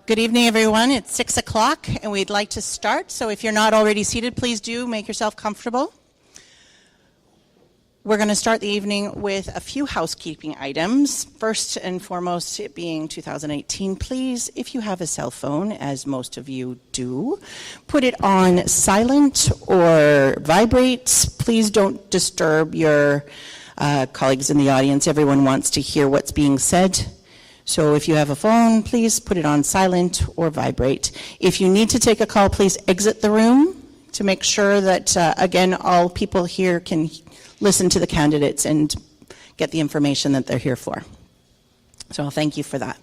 Good evening, everyone. It's 6 o'clock, and we'd like to start. So if you're not already seated, please do make yourself comfortable. We're going to start the evening with a few housekeeping items. First and foremost, it being 2018, please, if you have a cell phone, as most of you do, put it on silent or vibrate. Please don't disturb your colleagues in the audience. Everyone wants to hear what's being said. So if you have a phone, please put it on silent or vibrate. If you need to take a call, please exit the room to make sure that, again, all people here can listen to the candidates and get the information that they're here for. So I'll thank you for that.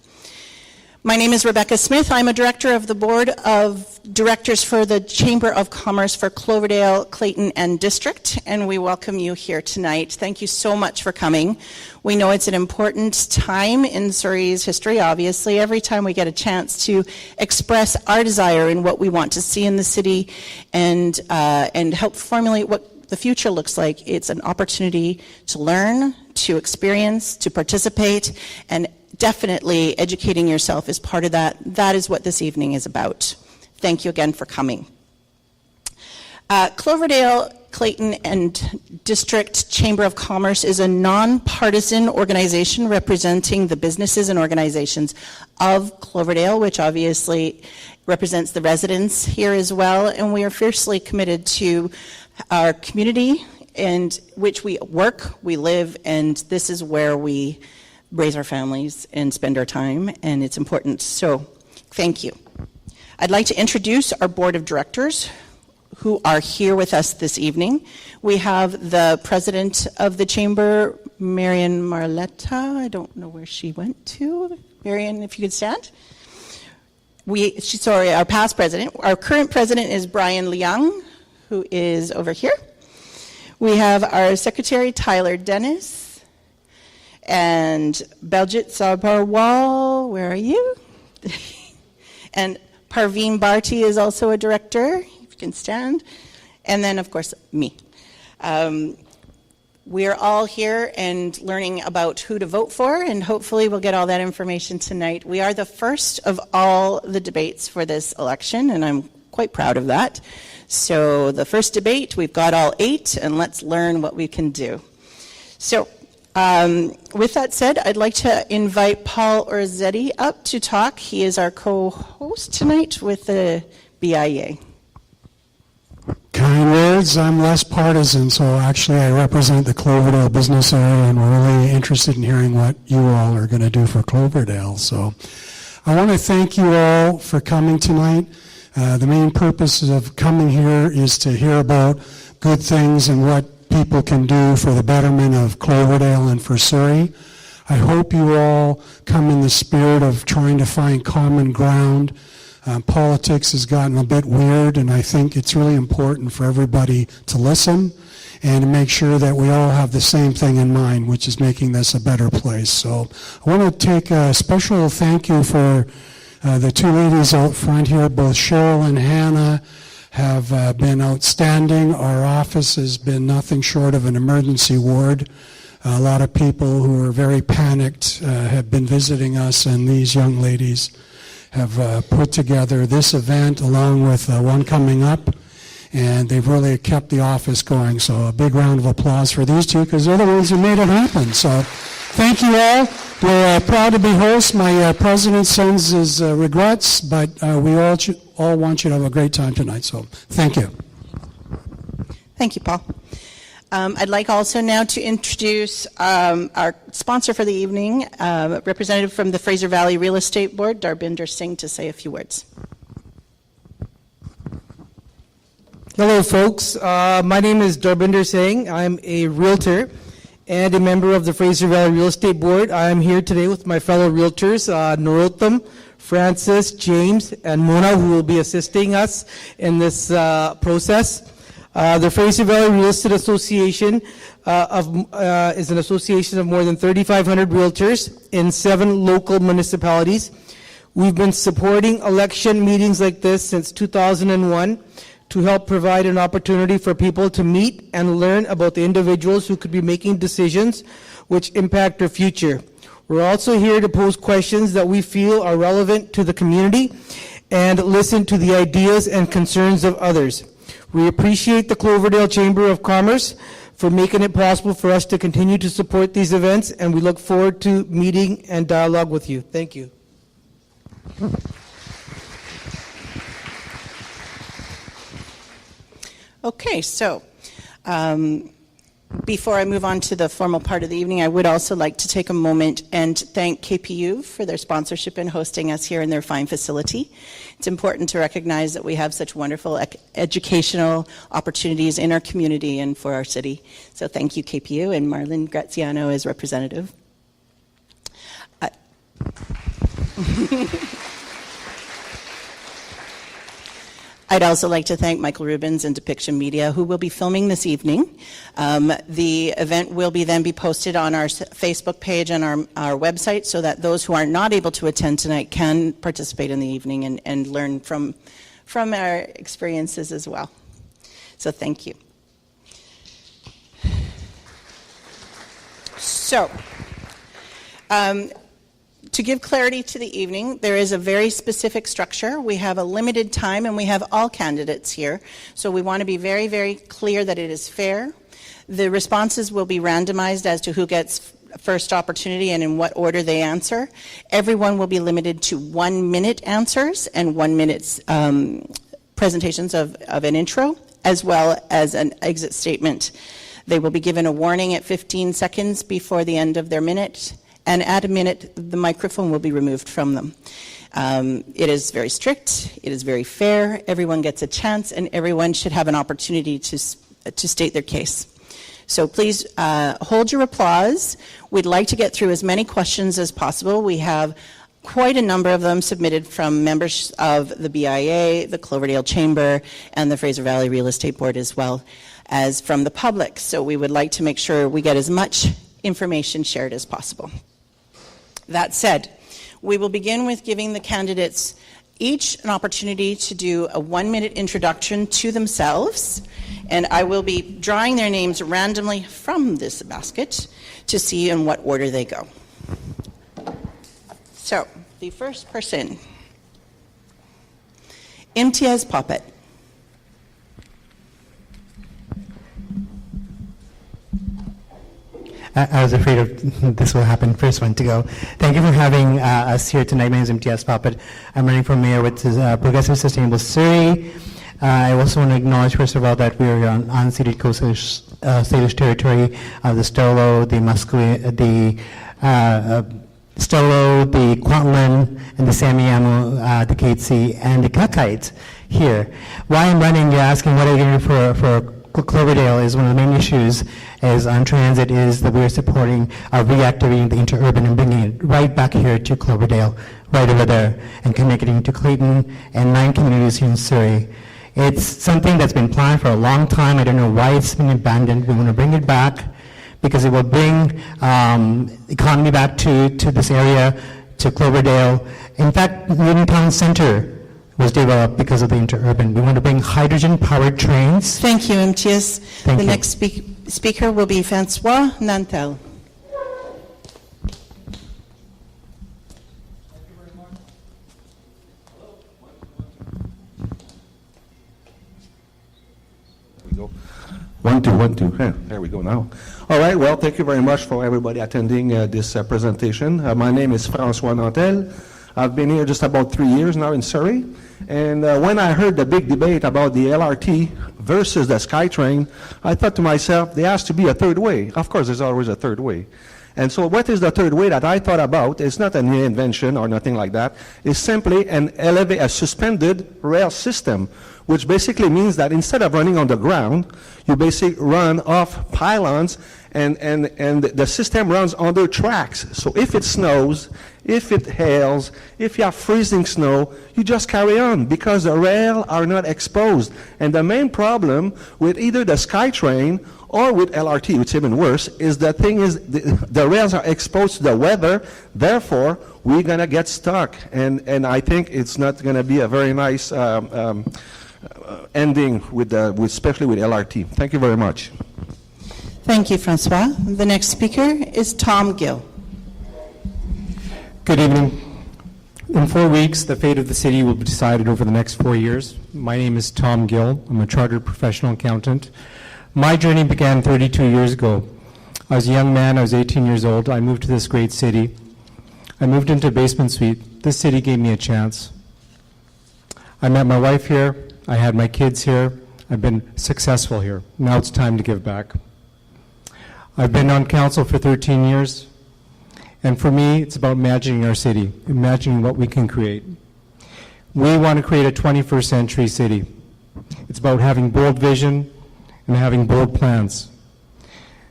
My name is Rebecca Smith. I'm a director of the Board of Directors for the Chamber of Commerce for Cloverdale, Clayton, and District, and we welcome you here tonight. Thank you so much for coming. We know it's an important time in Surrey's history, obviously. Every time we get a chance to express our desire in what we want to see in the city and help formulate what the future looks like, it's an opportunity to learn, to experience, to participate, and definitely educating yourself is part of that. That is what this evening is about. Thank you again for coming. Cloverdale, Clayton, and District Chamber of Commerce is a nonpartisan organization representing the businesses and organizations of Cloverdale, which obviously represents the residents here as well, and we are fiercely committed to our community in which we work, we live, and this is where we raise our families and spend our time, and it's important. So thank you. I'd like to introduce our board of directors who are here with us this evening. We have the president of the chamber, Marian Marletta. I don't know where she went to. Marian, if you could stand. Our past president. Our current president is Brian Leung, who is over here. We have our secretary, Tyler Dennis, and Baljit Sabarwal, where are you? And Parveen Bharti is also a director, if you can stand. And then, of course, me. We are all here and learning about who to vote for, and hopefully we'll get all that information tonight. We are the first of all the debates for this election, and I'm quite proud of that. So the first debate, we've got all 8, and let's learn what we can do. So, with that said, I'd like to invite Paul Orzetti up to talk. He is our co-host tonight with the BIA. Kind words. I'm less partisan, so actually I represent the Cloverdale business area, and we're really interested in hearing what you all are going to do for Cloverdale. So I want to thank you all for coming tonight. The main purpose of coming here is to hear about good things and what people can do for the betterment of Cloverdale and for Surrey. I hope you all come in the spirit of trying to find common ground. Politics has gotten a bit weird, and I think it's really important for everybody to listen and to make sure that we all have the same thing in mind, which is making this a better place. So I want to take a special thank you for the 2 ladies out front here, both Cheryl and Hannah have been outstanding. Our office has been nothing short of an emergency ward. A lot of people who are very panicked have been visiting us, and these young ladies have put together this event along with one coming up, and they've really kept the office going. So a big round of applause for these two, because they're the ones who made it happen. So thank you all. We're proud to be hosts. My president sends his regrets, but we all want you to have a great time tonight. So thank you. Thank you, Paul. I'd like also now to introduce our sponsor for the evening, representative from the Fraser Valley Real Estate Board, Darbinder Singh, to say a few words. Hello, folks. My name is Darbinder Singh. I'm a realtor and a member of the Fraser Valley Real Estate Board. I am here today with my fellow realtors, Narottam, Francis, James, and Mona, who will be assisting us in this process. The Fraser Valley Real Estate Association is an association of more than 3,500 realtors in 7 local municipalities. We've been supporting election meetings like this since 2001 to help provide an opportunity for people to meet and learn about the individuals who could be making decisions which impact their future. We're also here to pose questions that we feel are relevant to the community and listen to the ideas and concerns of others. We appreciate the Cloverdale Chamber of Commerce for making it possible for us to continue to support these events, and we look forward to meeting and dialogue with you. Thank you. Okay, so before I move on to the formal part of the evening, I would also like to take a moment and thank KPU for their sponsorship in hosting us here in their fine facility. It's important to recognize that we have such wonderful educational opportunities in our community and for our city. So thank you, KPU, and Marlene Graziano as representative. I'd also like to thank Michael Rubens and Depiction Media, who will be filming this evening. The event will then be posted on our Facebook page and our website so that those who are not able to attend tonight can participate in the evening and learn from our experiences as well. So thank you. So, to give clarity to the evening, there is a very specific structure. We have a limited time and we have all candidates here. So we want to be very, very clear that it is fair. The responses will be randomized as to who gets first opportunity and in what order they answer. Everyone will be limited to 1-minute answers and 1 minute presentations of an intro, as well as an exit statement. They will be given a warning at 15 seconds before the end of their minute. And at a minute, the microphone will be removed from them. It is very strict, it is very fair, everyone gets a chance, and everyone should have an opportunity to state their case. So please hold your applause. We'd like to get through as many questions as possible. We have quite a number of them submitted from members of the BIA, the Cloverdale Chamber, and the Fraser Valley Real Estate Board, as well as from the public. So we would like to make sure we get as much information shared as possible. That said, we will begin with giving the candidates each an opportunity to do a 1-minute introduction to themselves, and I will be drawing their names randomly from this basket to see in what order they go. So, the first person, Imtiaz Poppet. I was afraid of this will happen. First one to go. Thank you for having us here tonight. My name is MTS Poppet. I'm running for mayor with Progressive Sustainable Surrey. I also want to acknowledge, first of all, that we are on unceded Coast Salish territory, the Stolo, the Musqueam, the Stolo, the Kwantlen, and the Samiamu, the Katsi, and the Kakite here. Why I'm running, you're asking what are you going to do for Cloverdale is one of the main issues is on transit is that we're supporting reactivating the interurban and bringing it right back here to Cloverdale, right over there, and connecting to Clayton and 9 communities here in Surrey. It's something that's been planned for a long time. I don't know why it's been abandoned. We want to bring it back because it will bring economy back to this area, to Cloverdale. In fact, Newton Town Center was developed because of the interurban. We want to bring hydrogen-powered trains. Thank you, MTS. Thank the you. next speaker will be Francois Nantel. Go. 1, 2, 1, 2. There we go now. All right, well, thank you very much for everybody attending this presentation. My name is Francois Nantel. I've been here just about 3 years now in Surrey. And when I heard the big debate about the LRT versus the SkyTrain, I thought to myself, there has to be a third way. Of course, there's always a third way. And so what is the third way that I thought about? It's not a new invention or nothing like that. It's simply a suspended rail system which basically means that instead of running on the ground, you basically run off pylons, and the system runs under tracks. So if it snows, if it hails, if you have freezing snow, you just carry on because the rails are not exposed. And the main problem with either the SkyTrain or with LRT, which is even worse, is the thing is the rails are exposed to the weather, therefore we're going to get stuck. And I think it's not going to be a very nice ending, especially with LRT. Thank you very much. Thank you, Francois. The next speaker is Tom Gill. Good evening. In 4 weeks, the fate of the city will be decided over the next 4 years. My name is Tom Gill. I'm a chartered professional accountant. My journey began 32 years ago. I was a young man. I was 18 years old. I moved to this great city. I moved into a basement suite. This city gave me a chance. I met my wife here. I had my kids here. I've been successful here. Now it's time to give back. I've been on council for 13 years. And for me, it's about imagining our city, imagining what we can create. We want to create a 21st century city. It's about having bold vision and having bold plans.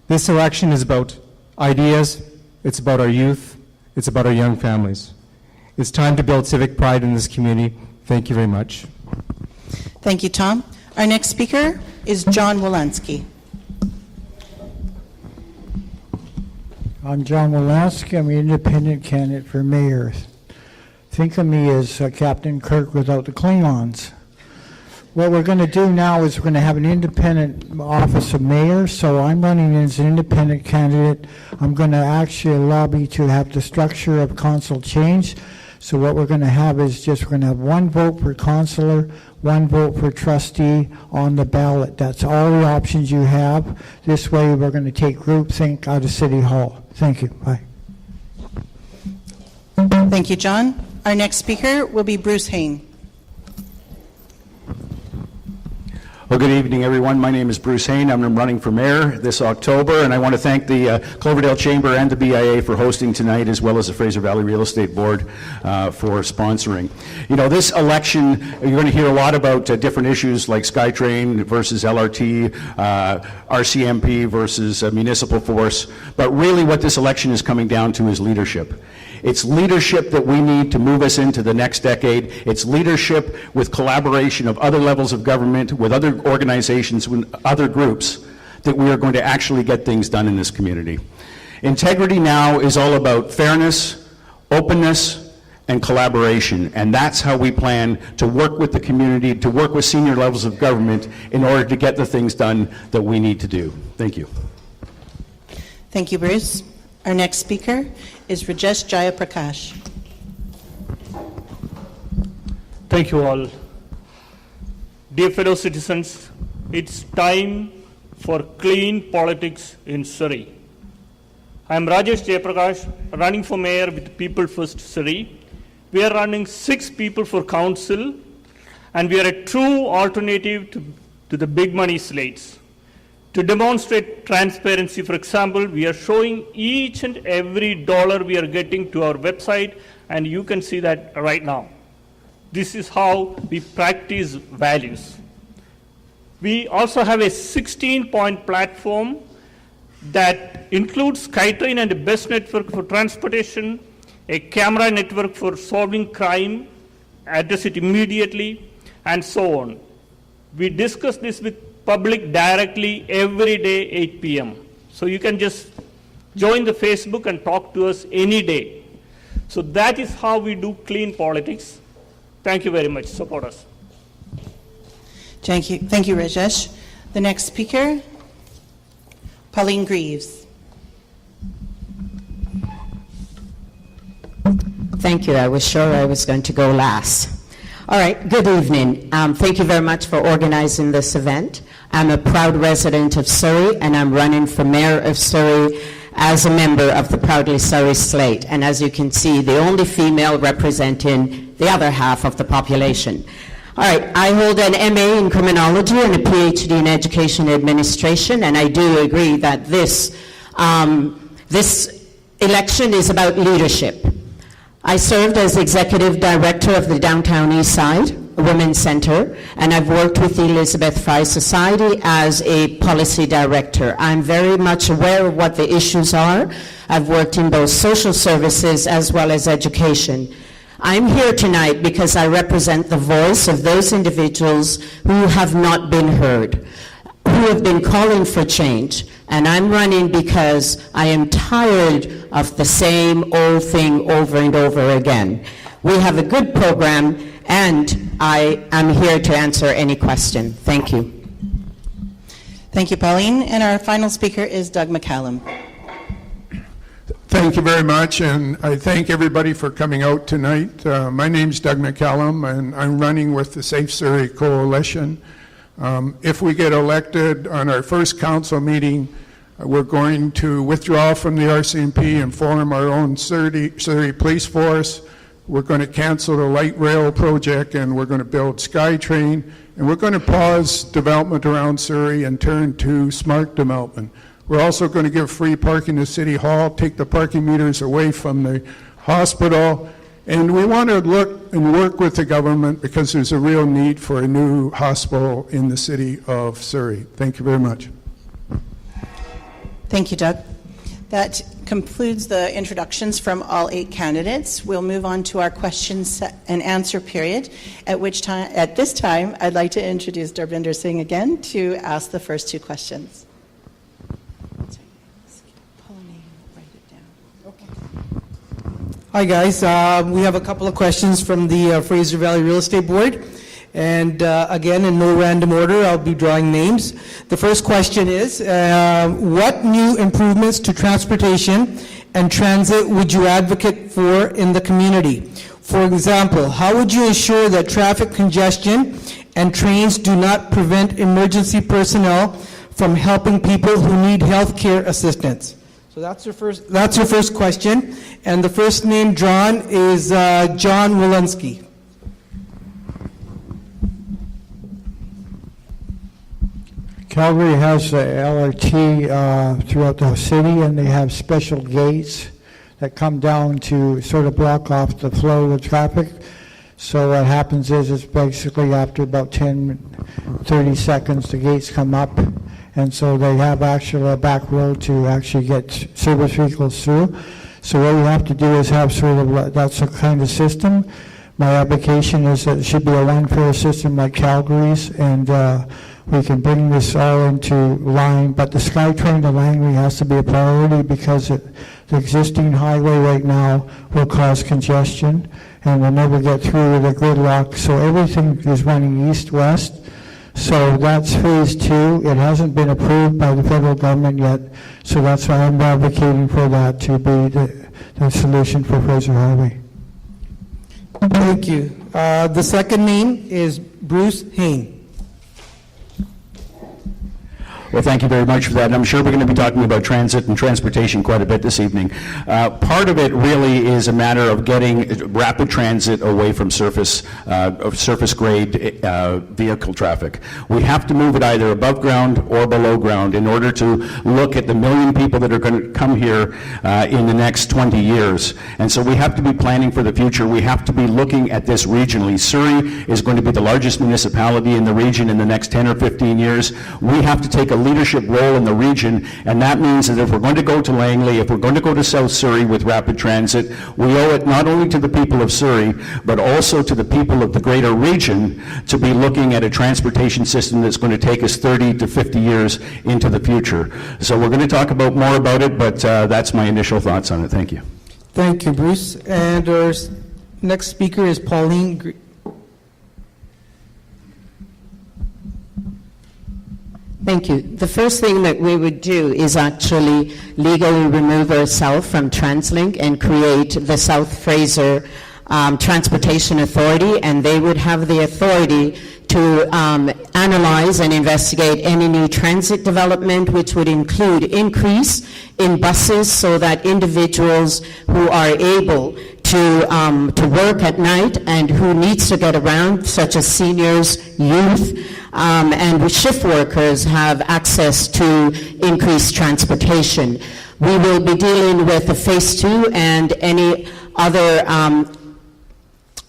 This election is about ideas, it's about our youth, it's about our young families. It's time to build civic pride in this community. Thank you very much. Thank you, Tom. Our next speaker is John Wolanski. I'm John Wolanski. I'm an independent candidate for mayor. Think of me as Captain Kirk without the Klingons. What we're going to do now is we're going to have an independent office of mayor, so I'm running as an independent candidate. I'm going to actually lobby to have the structure of council changed. So what we're going to have is we're going to have one vote per councillor, one vote per trustee on the ballot. That's all the options you have. This way we're going to take groupthink out of City Hall. Thank you. Bye. Thank you, John. Our next speaker will be Bruce Hain. Well, good evening, everyone. My name is Bruce Hain. I'm running for mayor this October, and I want to thank the Cloverdale Chamber and the BIA for hosting tonight, as well as the Fraser Valley Real Estate Board for sponsoring. You know, this election, you're going to hear a lot about different issues like SkyTrain versus LRT, RCMP versus municipal force, but really what this election is coming down to is leadership. It's leadership that we need to move us into the next decade. It's leadership with collaboration of other levels of government, with other organizations, with other groups, that we are going to actually get things done in this community. Integrity now is all about fairness, openness, and collaboration, and that's how we plan to work with the community, to work with senior levels of government in order to get the things done that we need to do. Thank you. Thank you, Bruce. Our next speaker is Rajesh Jayaprakash. Thank you all. Dear fellow citizens, it's time for clean politics in Surrey. I am Rajesh Jayaprakash, running for mayor with People First Surrey. We are running 6 people for council, and we are a true alternative to the big money slates. To demonstrate transparency, for example, we are showing each and every dollar we are getting to our website, and you can see that right now. This is how we practice values. We also have a 16-point platform that includes SkyTrain and a best network for transportation, a camera network for solving crime, address it immediately, and so on. We discuss this with public directly every day, 8 p.m. So you can just join the Facebook and talk to us any day. So that is how we do clean politics. Thank you very much. Support us. Thank you, Rajesh. The next speaker, Pauline Greaves. Thank you. I was sure I was going to go last. All right, good evening. Thank you very much for organizing this event. I'm a proud resident of Surrey, and I'm running for mayor of Surrey as a member of the Proudly Surrey slate. And as you can see, the only female representing the other half of the population. All right, I hold an MA in criminology and a PhD in education administration, and I do agree that this election is about leadership. I served as executive director of the Downtown East Side. Women's Center, and I've worked with the Elizabeth Fry Society as a policy director. I'm very much aware of what the issues are. I've worked in both social services as well as education. I'm here tonight because I represent the voice of those individuals who have not been heard, who have been calling for change. And I'm running because I am tired of the same old thing over and over again. We have a good program, and I am here to answer any question. Thank you. Thank you, Pauline. And our final speaker is Doug McCallum. Thank you very much, and I thank everybody for coming out tonight. My name's Doug McCallum, and I'm running with the Safe Surrey Coalition. If we get elected on our first council meeting, we're going to withdraw from the RCMP and form our own Surrey Police Force. We're going to cancel the light rail project, and we're going to build SkyTrain, and we're going to pause development around Surrey and turn to smart development. We're also going to give free parking to City Hall, take the parking meters away from the hospital, and we want to look and work with the government because there's a real need for a new hospital in the city of Surrey. Thank you very much. Thank you, Doug. That concludes the introductions from all 8 candidates. We'll move on to our questions and answer period, at this time, I'd like to introduce Darbinder Singh again to ask the first 2 questions. Hi, guys. We have a couple of questions from the Fraser Valley Real Estate Board. And again, in no random order, I'll be drawing names. The first question is, what new improvements to transportation and transit would you advocate for in the community? For example, how would you ensure that traffic congestion and trains do not prevent emergency personnel from helping people who need health care assistance? So that's your first question. And the first name drawn is John Walensky. Calgary has a LRT throughout the city, and they have special gates that come down to sort of block off the flow of traffic. So what happens is it's basically after about 30 seconds, the gates come up, and so they have actually a back road to actually get service vehicles through. So what we have to do is have sort of, that's a kind of system. My application is that it should be a one-fare system like Calgary's, and we can bring this all into line, but the SkyTrain to Langley has to be a priority because the existing highway right now will cause congestion and we'll never get through the gridlock. So everything is running east-west. So that's phase 2. It hasn't been approved by the federal government yet, so that's why I'm advocating for that to be the solution for Fraser Highway. Thank you. The second name is Bruce Hain. Well, thank you very much for that. And I'm sure we're going to be talking about transit and transportation quite a bit this evening. Part of it really is a matter of getting rapid transit away from surface-grade vehicle traffic. We have to move it either above ground or below ground in order to look at the 1 million people that are going to come here in the next 20 years. And so we have to be planning for the future. We have to be looking at this regionally. Surrey is going to be the largest municipality in the region in the next 10 or 15 years. We have to take a leadership role in the region, and that means that if we're going to go to Langley, if we're going to go to South Surrey with rapid transit, we owe it not only to the people of Surrey, but also to the people of the greater region to be looking at a transportation system that's going to take us 30 to 50 years into the future. So we're going to talk more about it, but that's my initial thoughts on it. Thank you. Thank you, Bruce. And our next speaker is Pauline. Thank you. The first thing that we would do is actually legally remove ourselves from TransLink and create the South Fraser Transportation Authority, and they would have the authority to analyze and investigate any new transit development, which would include increase in buses so that individuals who are able to work at night and who needs to get around, such as seniors, youth, and shift workers, have access to increased transportation. We will be dealing with the phase 2 and any other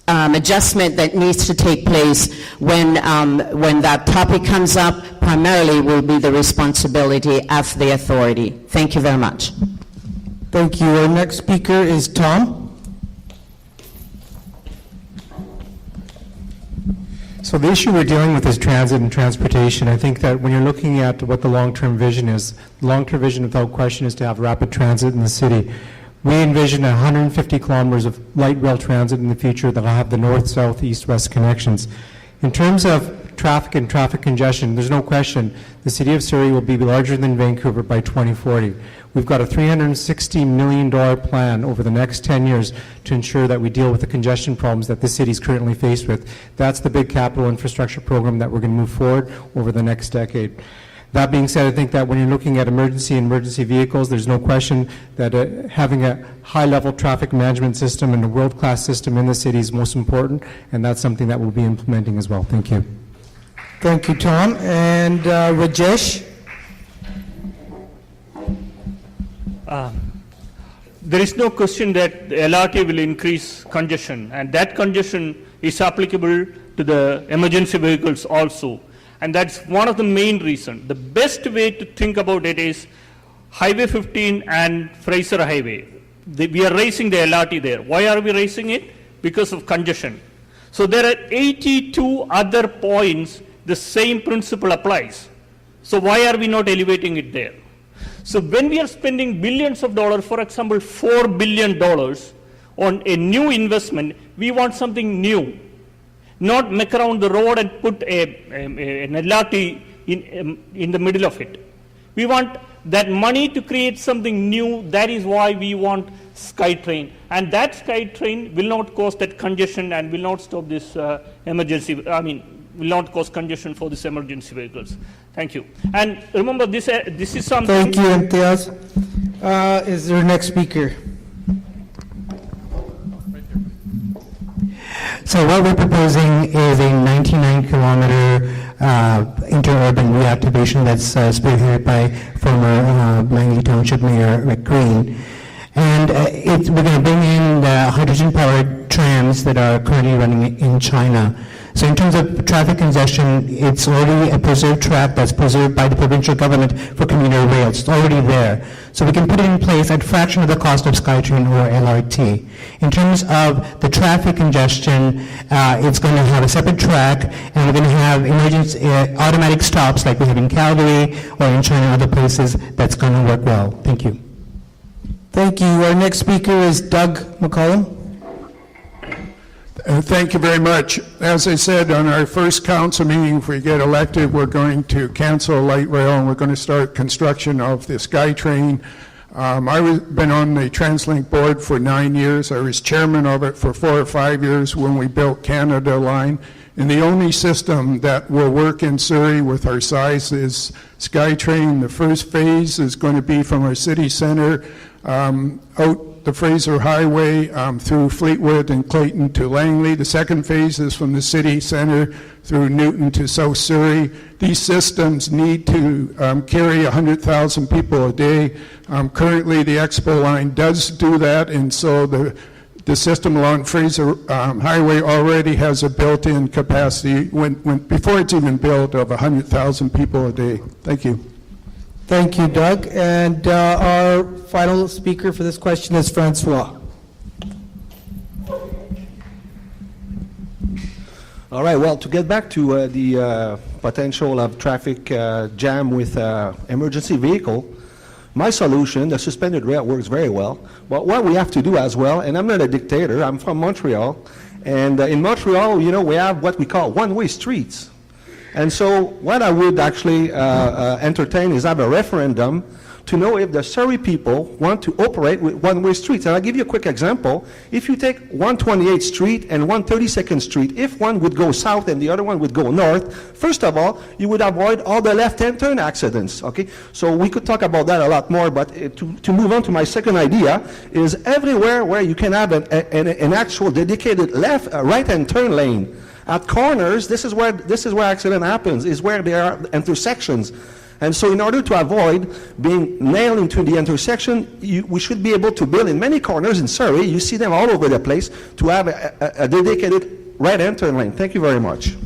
adjustment that needs to take place when that topic comes up primarily will be the responsibility of the authority. Thank you very much. Thank you. Our next speaker is Tom. So the issue we're dealing with is transit and transportation. I think that when you're looking at what the long-term vision is, the long-term vision without question is to have rapid transit in the city. We envision 150 kilometers of light rail transit in the future that will have the north, south, east, west connections. In terms of traffic and traffic congestion, there's no question the city of Surrey will be larger than Vancouver by 2040. We've got a $360 million plan over the next 10 years to ensure that we deal with the congestion problems that the city is currently faced with. That's the big capital infrastructure program that we're going to move forward over the next decade. That being said, I think that when you're looking at emergency vehicles, there's no question that having a high-level traffic management system and a world-class system in the city is most important, and that's something that we'll be implementing as well. Thank you. Thank you, Tom. And Rajesh? There is no question that the LRT will increase congestion, and that congestion is applicable to the emergency vehicles also. And that's one of the main reasons. The best way to think about it is Highway 15 and Fraser Highway. We are raising the LRT there. Why are we raising it? Because of congestion. So there are 82 other points the same principle applies. So why are we not elevating it there? So when we are spending billions of dollars, for example, $4 billion on a new investment, we want something new. Not make around the road and put an LRT in the middle of it. We want that money to create something new. That is why we want SkyTrain. And that SkyTrain will not cause that congestion and will not stop this will not cause congestion for these emergency vehicles. Thank you. And remember, this is something... Thank you, Imtiaz. Is there a next speaker? So what we're proposing is a 99-kilometer interurban reactivation that's spearheaded by former Langley Township Mayor Rick Green. And we're going to bring in the hydrogen-powered trams that are currently running in China. So in terms of traffic congestion, it's already a preserved track that's preserved by the provincial government for commuter rail. It's already there. So we can put it in place at a fraction of the cost of SkyTrain or LRT. In terms of the traffic congestion, it's going to have a separate track, and we're going to have emergency automatic stops like we have in Calgary or in China and other places. That's going to work well. Thank you. Thank you. Our next speaker is Doug McCollum. Thank you very much. As I said, on our first council meeting, if we get elected, we're going to cancel light rail and we're going to start construction of the SkyTrain. I've been on the TransLink board for 9 years. I was chairman of it for 4 or 5 years when we built Canada Line. And the only system that will work in Surrey with our size is SkyTrain. The first phase is going to be from our city center out the Fraser Highway through Fleetwood and Clayton to Langley. The second phase is from the city center through Newton to South Surrey. These systems need to carry 100,000 people a day. Currently, the Expo line does do that, and so the system along Fraser Highway already has a built-in capacity before it's even built of 100,000 people a day. Thank you. Thank you, Doug. And our final speaker for this question is Francois. All right, well, to get back to the potential of traffic jam with emergency vehicle, my solution, the suspended rail, works very well. But what we have to do as well, and I'm not a dictator, I'm from Montreal, and in Montreal, you know, we have what we call one-way streets. And so what I would actually entertain is have a referendum to know if the Surrey people want to operate with one-way streets. And I'll give you a quick example. If you take 128th Street and 132nd Street, if one would go south and the other one would go north, first of all, you would avoid all the left-hand turn accidents, okay? So we could talk about that a lot more, but to move on to my second idea is everywhere where you can have an actual dedicated right-hand turn lane. At corners, this is where accident happens, is where there are intersections. And so in order to avoid being nailed into the intersection, we should be able to build in many corners in Surrey, you see them all over the place, to have a dedicated right-hand turn lane. Thank you very much.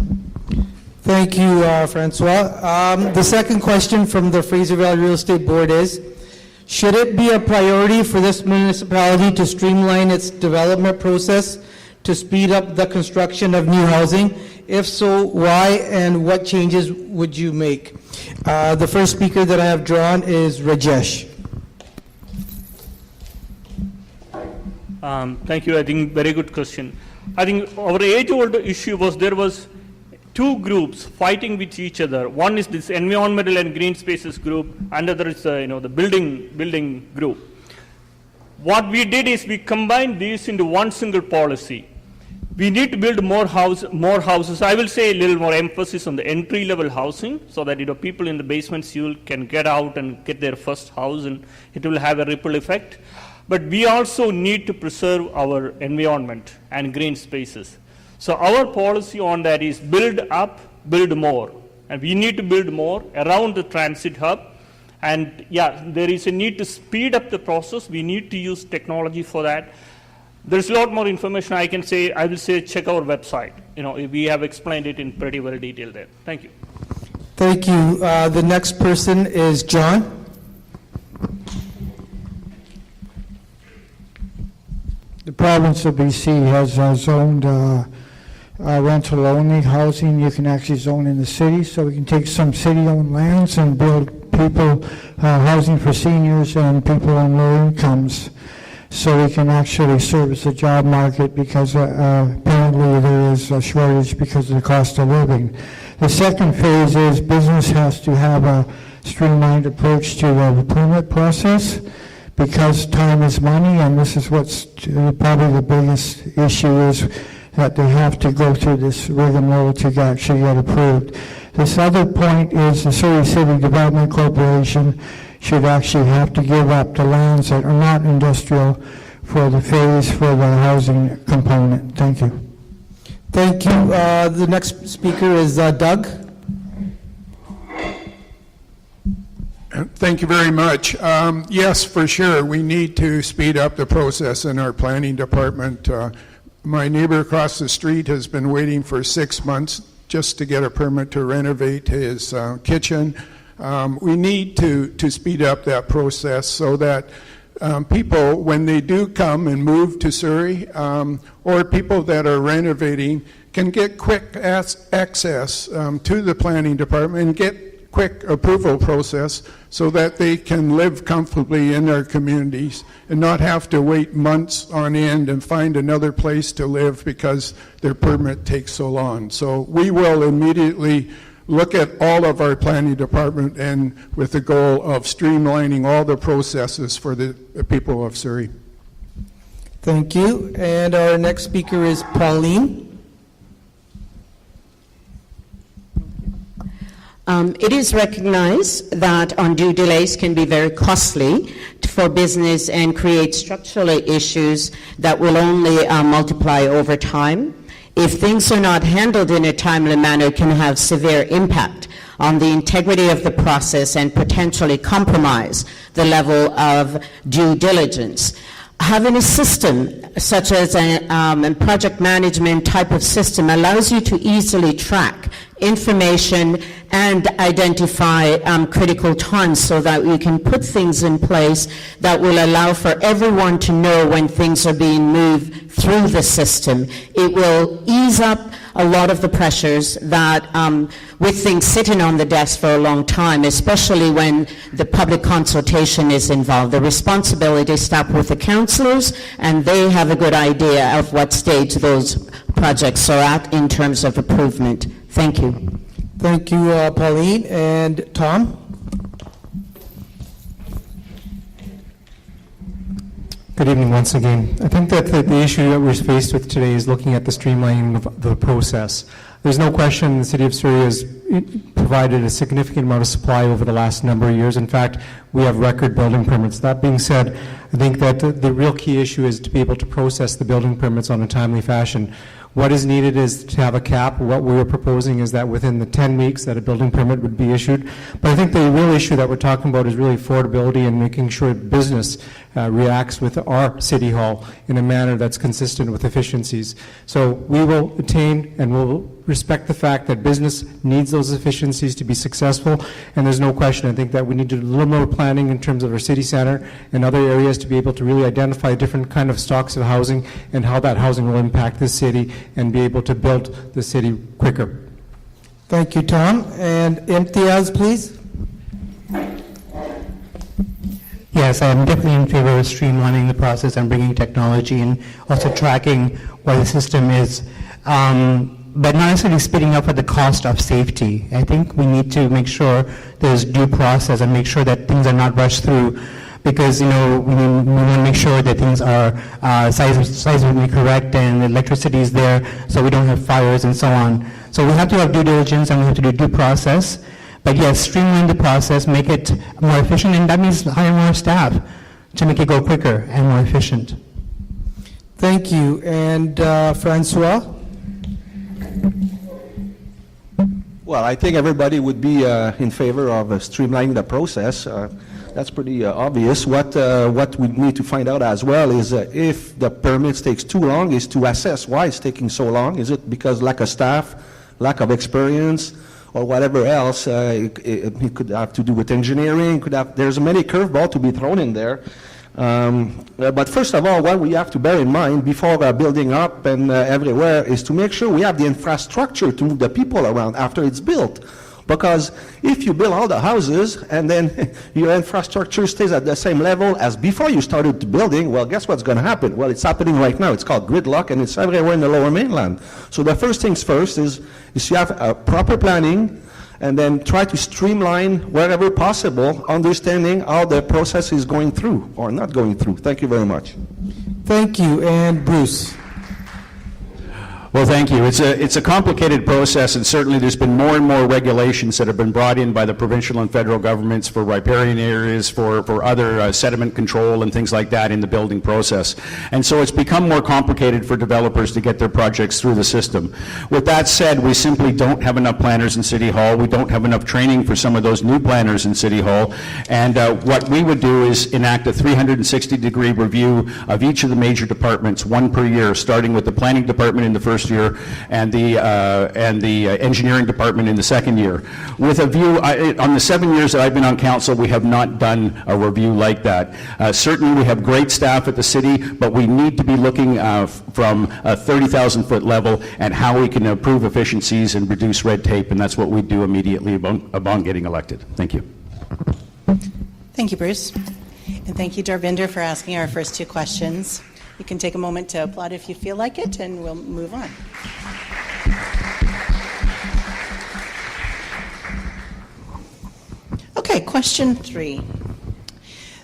Thank you, Francois. The second question from the Fraser Valley Real Estate Board is, should it be a priority for this municipality to streamline its development process to speed up the construction of new housing? If so, why, and what changes would you make? The first speaker that I have drawn is Rajesh. Thank you. I think very good question. I think our age-old issue was there was two groups fighting with each other. One is this environmental and green spaces group, and other is the building group. What we did is we combined these into one single policy. We need to build more houses. I will say a little more emphasis on the entry-level housing, so that people in the basements can get out and get their first house, and it will have a ripple effect. But we also need to preserve our environment and green spaces. So our policy on that is build up, build more, and we need to build more around the transit hub. And yeah, there is a need to speed up the process. We need to use technology for that. There's a lot more information I can say. I will say check our website. We have explained it in pretty well detail there. Thank you. Thank you. The next person is John. The province of BC has zoned rental-only housing. You can actually zone in the city, so we can take some city-owned lands and build people housing for seniors and people on low incomes, so we can actually service the job market, because apparently there is a shortage because of the cost of living. The second phase is business has to have a streamlined approach to the permit process, because time is money, and this is what's probably the biggest issue, is that they have to go through this rigmarole to actually get approved. This other point is the Surrey City Development Corporation should actually have to give up the lands that are not industrial for the phase for the housing component. Thank you. Thank you. The next speaker is Doug. Thank you very much. Yes, for sure, we need to speed up the process in our planning department. My neighbor across the street has been waiting for 6 months just to get a permit to renovate his kitchen. We need to speed up that process so that people, when they do come and move to Surrey, or people that are renovating, can get quick access to the planning department and get quick approval process, so that they can live comfortably in their communities and not have to wait months on end and find another place to live because their permit takes so long. So we will immediately look at all of our planning department, and with the goal of streamlining all the processes for the people of Surrey. Thank you. And our next speaker is Pauline. It is recognized that undue delays can be very costly for business and create structural issues that will only multiply over time. If things are not handled in a timely manner, it can have severe impact on the integrity of the process and potentially compromise the level of due diligence. Having a system such as a project management type of system allows you to easily track information and identify critical times, so that we can put things in place that will allow for everyone to know when things are being moved through the system. It will ease up a lot of the pressures that with things sitting on the desk for a long time, especially when the public consultation is involved. The responsibilities stop with the councillors, and they have a good idea of what stage those projects are at in terms of improvement. Thank you. Thank you, Pauline. And Tom? Good evening once again. I think that the issue that we're faced with today is looking at the streamlining of the process. There's no question the City of Surrey has provided a significant amount of supply over the last number of years. In fact, we have record building permits. That being said, I think that the real key issue is to be able to process the building permits on a timely fashion. What is needed is to have a cap. What we're proposing is that within the 10 weeks that a building permit would be issued. But I think the real issue that we're talking about is really affordability and making sure business reacts with our City Hall in a manner that's consistent with efficiencies. So we will attain and we'll respect the fact that business needs those efficiencies to be successful, and there's no question. I think that we need to do a little more planning in terms of our city center and other areas to be able to really identify different kind of stocks of housing and how that housing will impact the city and be able to build the city quicker. Thank you, Tom. And Imtiaz, please. Yes, I'm definitely in favor of streamlining the process and bringing technology and also tracking what the system is, but not necessarily speeding up at the cost of safety. I think we need to make sure there's due process and make sure that things are not rushed through, because we want to make sure that things are seismically correct and the electricity is there so we don't have fires and so on. So we have to have due diligence and we have to do due process. But yes, streamline the process, make it more efficient, and that means hire more staff to make it go quicker and more efficient. Thank you. And Francois? Well, I think everybody would be in favor of streamlining the process. That's pretty obvious. What we need to find out as well is if the permits takes too long, is to assess why it's taking so long. Is it because lack of staff, lack of experience, or whatever else? It could have to do with engineering. There's many curveballs to be thrown in there. But first of all, what we have to bear in mind before building up and everywhere is to make sure we have the infrastructure to move the people around after it's built. Because if you build all the houses and then your infrastructure stays at the same level as before you started the building, well, guess what's going to happen? Well, it's happening right now. It's called gridlock, and it's everywhere in the Lower Mainland. So the first things first is you have proper planning, and then try to streamline wherever possible, understanding how the process is going through or not going through. Thank you very much. Thank you. And Bruce? Well, thank you. It's a complicated process, and certainly there's been more and more regulations that have been brought in by the provincial and federal governments for riparian areas, for other sediment control and things like that in the building process. And so it's become more complicated for developers to get their projects through the system. With that said, we simply don't have enough planners in City Hall. We don't have enough training for some of those new planners in City Hall. And what we would do is enact a 360-degree review of each of the major departments, one per year, starting with the planning department in the first year and the engineering department in the second year. With a view, on the 7 years that I've been on council, we have not done a review like that. Certainly we have great staff at the city, but we need to be looking from a 30,000-foot level at how we can improve efficiencies and reduce red tape, and that's what we do immediately upon getting elected. Thank you. Thank you, Bruce. And thank you, Darvinder, for asking our first two questions. You can take a moment to applaud if you feel like it, and we'll move on. Okay, question 3.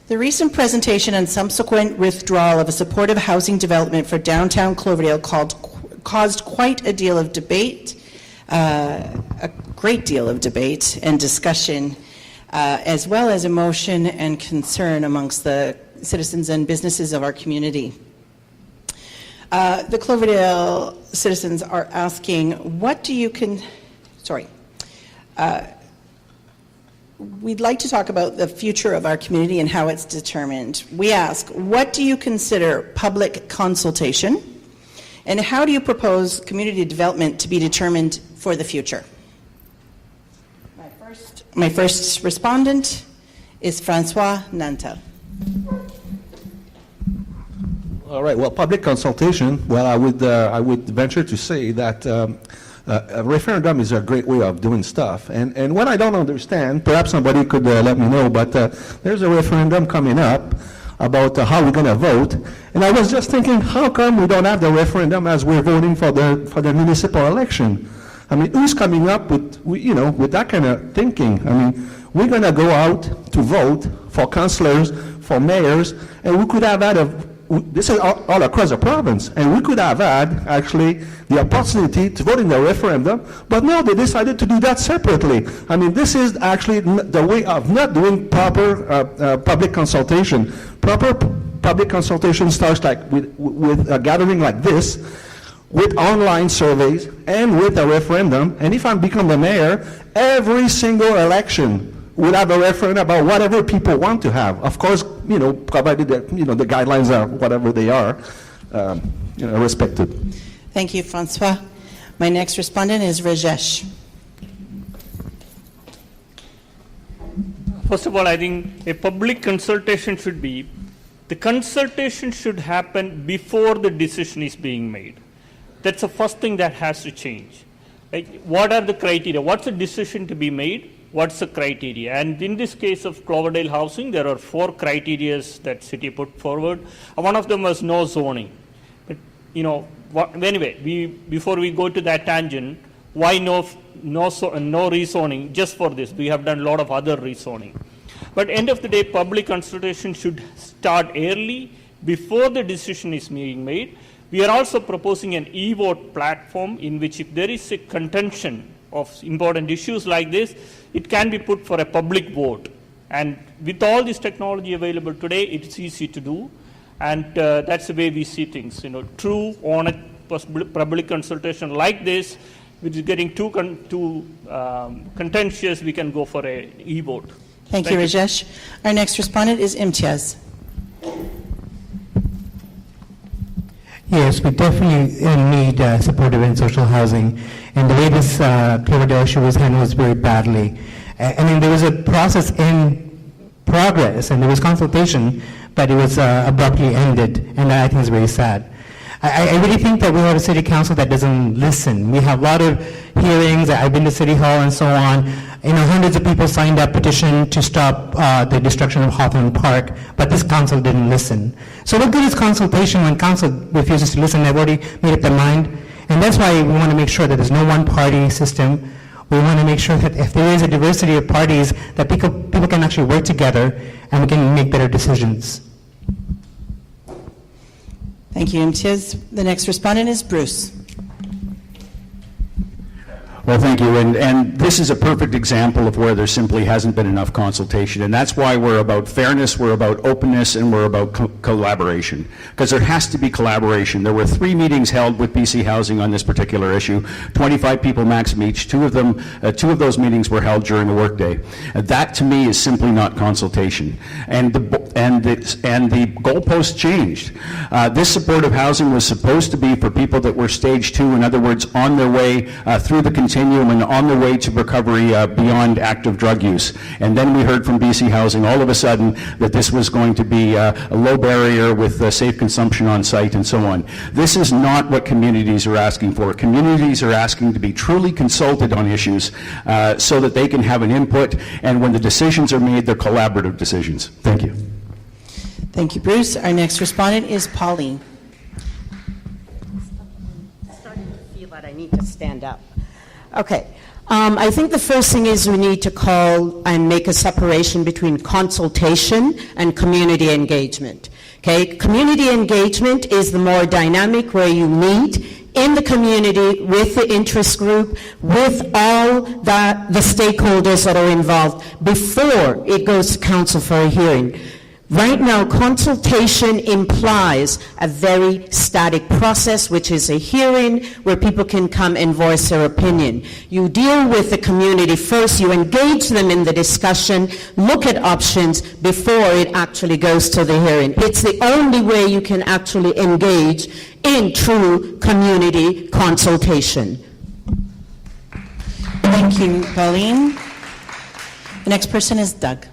The recent presentation and subsequent withdrawal of a supportive housing development for downtown Cloverdale caused quite a deal of debate, a great deal of debate and discussion, as well as emotion and concern amongst the citizens and businesses of our community. The Cloverdale citizens are asking, we'd like to talk about the future of our community and how it's determined. We ask, what do you consider public consultation, and how do you propose community development to be determined for the future? My first respondent is Francois Nantel. All right. Well, public consultation. Well, I would venture to say that a referendum is a great way of doing stuff. And what I don't understand, perhaps somebody could let me know, but there's a referendum coming up about how we're going to vote. And I was just thinking, how come we don't have the referendum as we're voting for the municipal election? I mean, who's coming up with that kind of thinking? I mean, we're going to go out to vote for councillors, for mayors, and we could have had this is all across the province, and we could have had actually the opportunity to vote in the referendum, but no, they decided to do that separately. I mean, this is actually the way of not doing proper public consultation. Proper public consultation starts like with a gathering like this, with online surveys and with a referendum. And if I become the mayor, every single election would have a referendum about whatever people want to have. Of course, provided that, the guidelines are whatever they are, respected. Thank you, Francois. My next respondent is Rajesh. First of all, I think a public consultation the consultation should happen before the decision is being made. That's the first thing that has to change. Like, what are the criteria? What's the decision to be made? What's the criteria? And in this case of Cloverdale housing, there are 4 criteria that city put forward. One of them was no zoning. But, anyway, before we go to that tangent, why no rezoning just for this? We have done a lot of other rezoning. But end of the day, public consultation should start early before the decision is being made. We are also proposing an e-vote platform in which if there is a contention of important issues like this, it can be put for a public vote. And with all this technology available today, it's easy to do. And that's the way we see things. True, honest public consultation like this, which is getting too contentious, we can go for a e-vote. Thank you, Rajesh. Our next respondent is Imtiaz. Yes, we definitely need supportive and social housing. And the way this Cloverdale issue was handled was very badly. There was a process in progress, and there was consultation, but it was abruptly ended, and I think it's very sad. I really think that we have a city council that doesn't listen. We have a lot of hearings. I've been to City Hall and so on. Hundreds of people signed up petition to stop the destruction of Hawthorne Park, but this council didn't listen. So what good is consultation when council refuses to listen? They've already made up their mind. And that's why we want to make sure that there's no one-party system. We want to make sure that if there is a diversity of parties, that people can actually work together and we can make better decisions. Thank you, Imtiaz. The next respondent is Bruce. Well, thank you. And this is a perfect example of where there simply hasn't been enough consultation. And that's why we're about fairness, we're about openness, and we're about collaboration. Because there has to be collaboration. There were 3 meetings held with BC Housing on this particular issue, 25 people maximum each. 2 of those meetings were held during a workday. That, to me, is simply not consultation. And the goalposts changed. This supportive housing was supposed to be for people that were stage 2, in other words, on their way through the continuum and on the way to recovery beyond active drug use. And then we heard from BC Housing all of a sudden that this was going to be a low barrier with safe consumption on site and so on. This is not what communities are asking for. Communities are asking to be truly consulted on issues so that they can have an input, and when the decisions are made, they're collaborative decisions. Thank you. Thank you, Bruce. Our next respondent is Pauline. I'm starting to feel that I need to stand up. Okay. I think the first thing is we need to call and make a separation between consultation and community engagement. Okay? Community engagement is the more dynamic, where you meet in the community with the interest group, with all the stakeholders that are involved before it goes to council for a hearing. Right now, consultation implies a very static process, which is a hearing where people can come and voice their opinion. You deal with the community first, you engage them in the discussion, look at options before it actually goes to the hearing. It's the only way you can actually engage in true community consultation. Thank you, Pauline. The next person is Doug.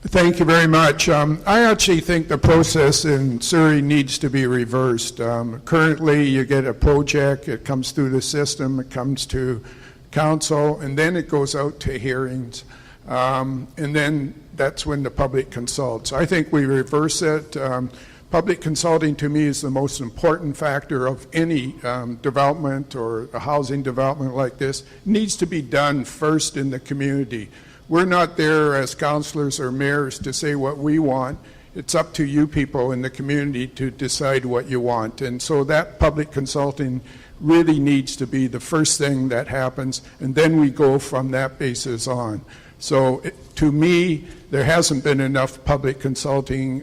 Thank you very much. I actually think the process in Surrey needs to be reversed. Currently, you get a project, it comes through the system, it comes to council, and then it goes out to hearings. And then that's when the public consults. I think we reverse it. Public consulting, to me, is the most important factor of any development or a housing development like this. It needs to be done first in the community. We're not there as councillors or mayors to say what we want. It's up to you people in the community to decide what you want. And so that public consulting really needs to be the first thing that happens, and then we go from that basis on. So to me, there hasn't been enough public consulting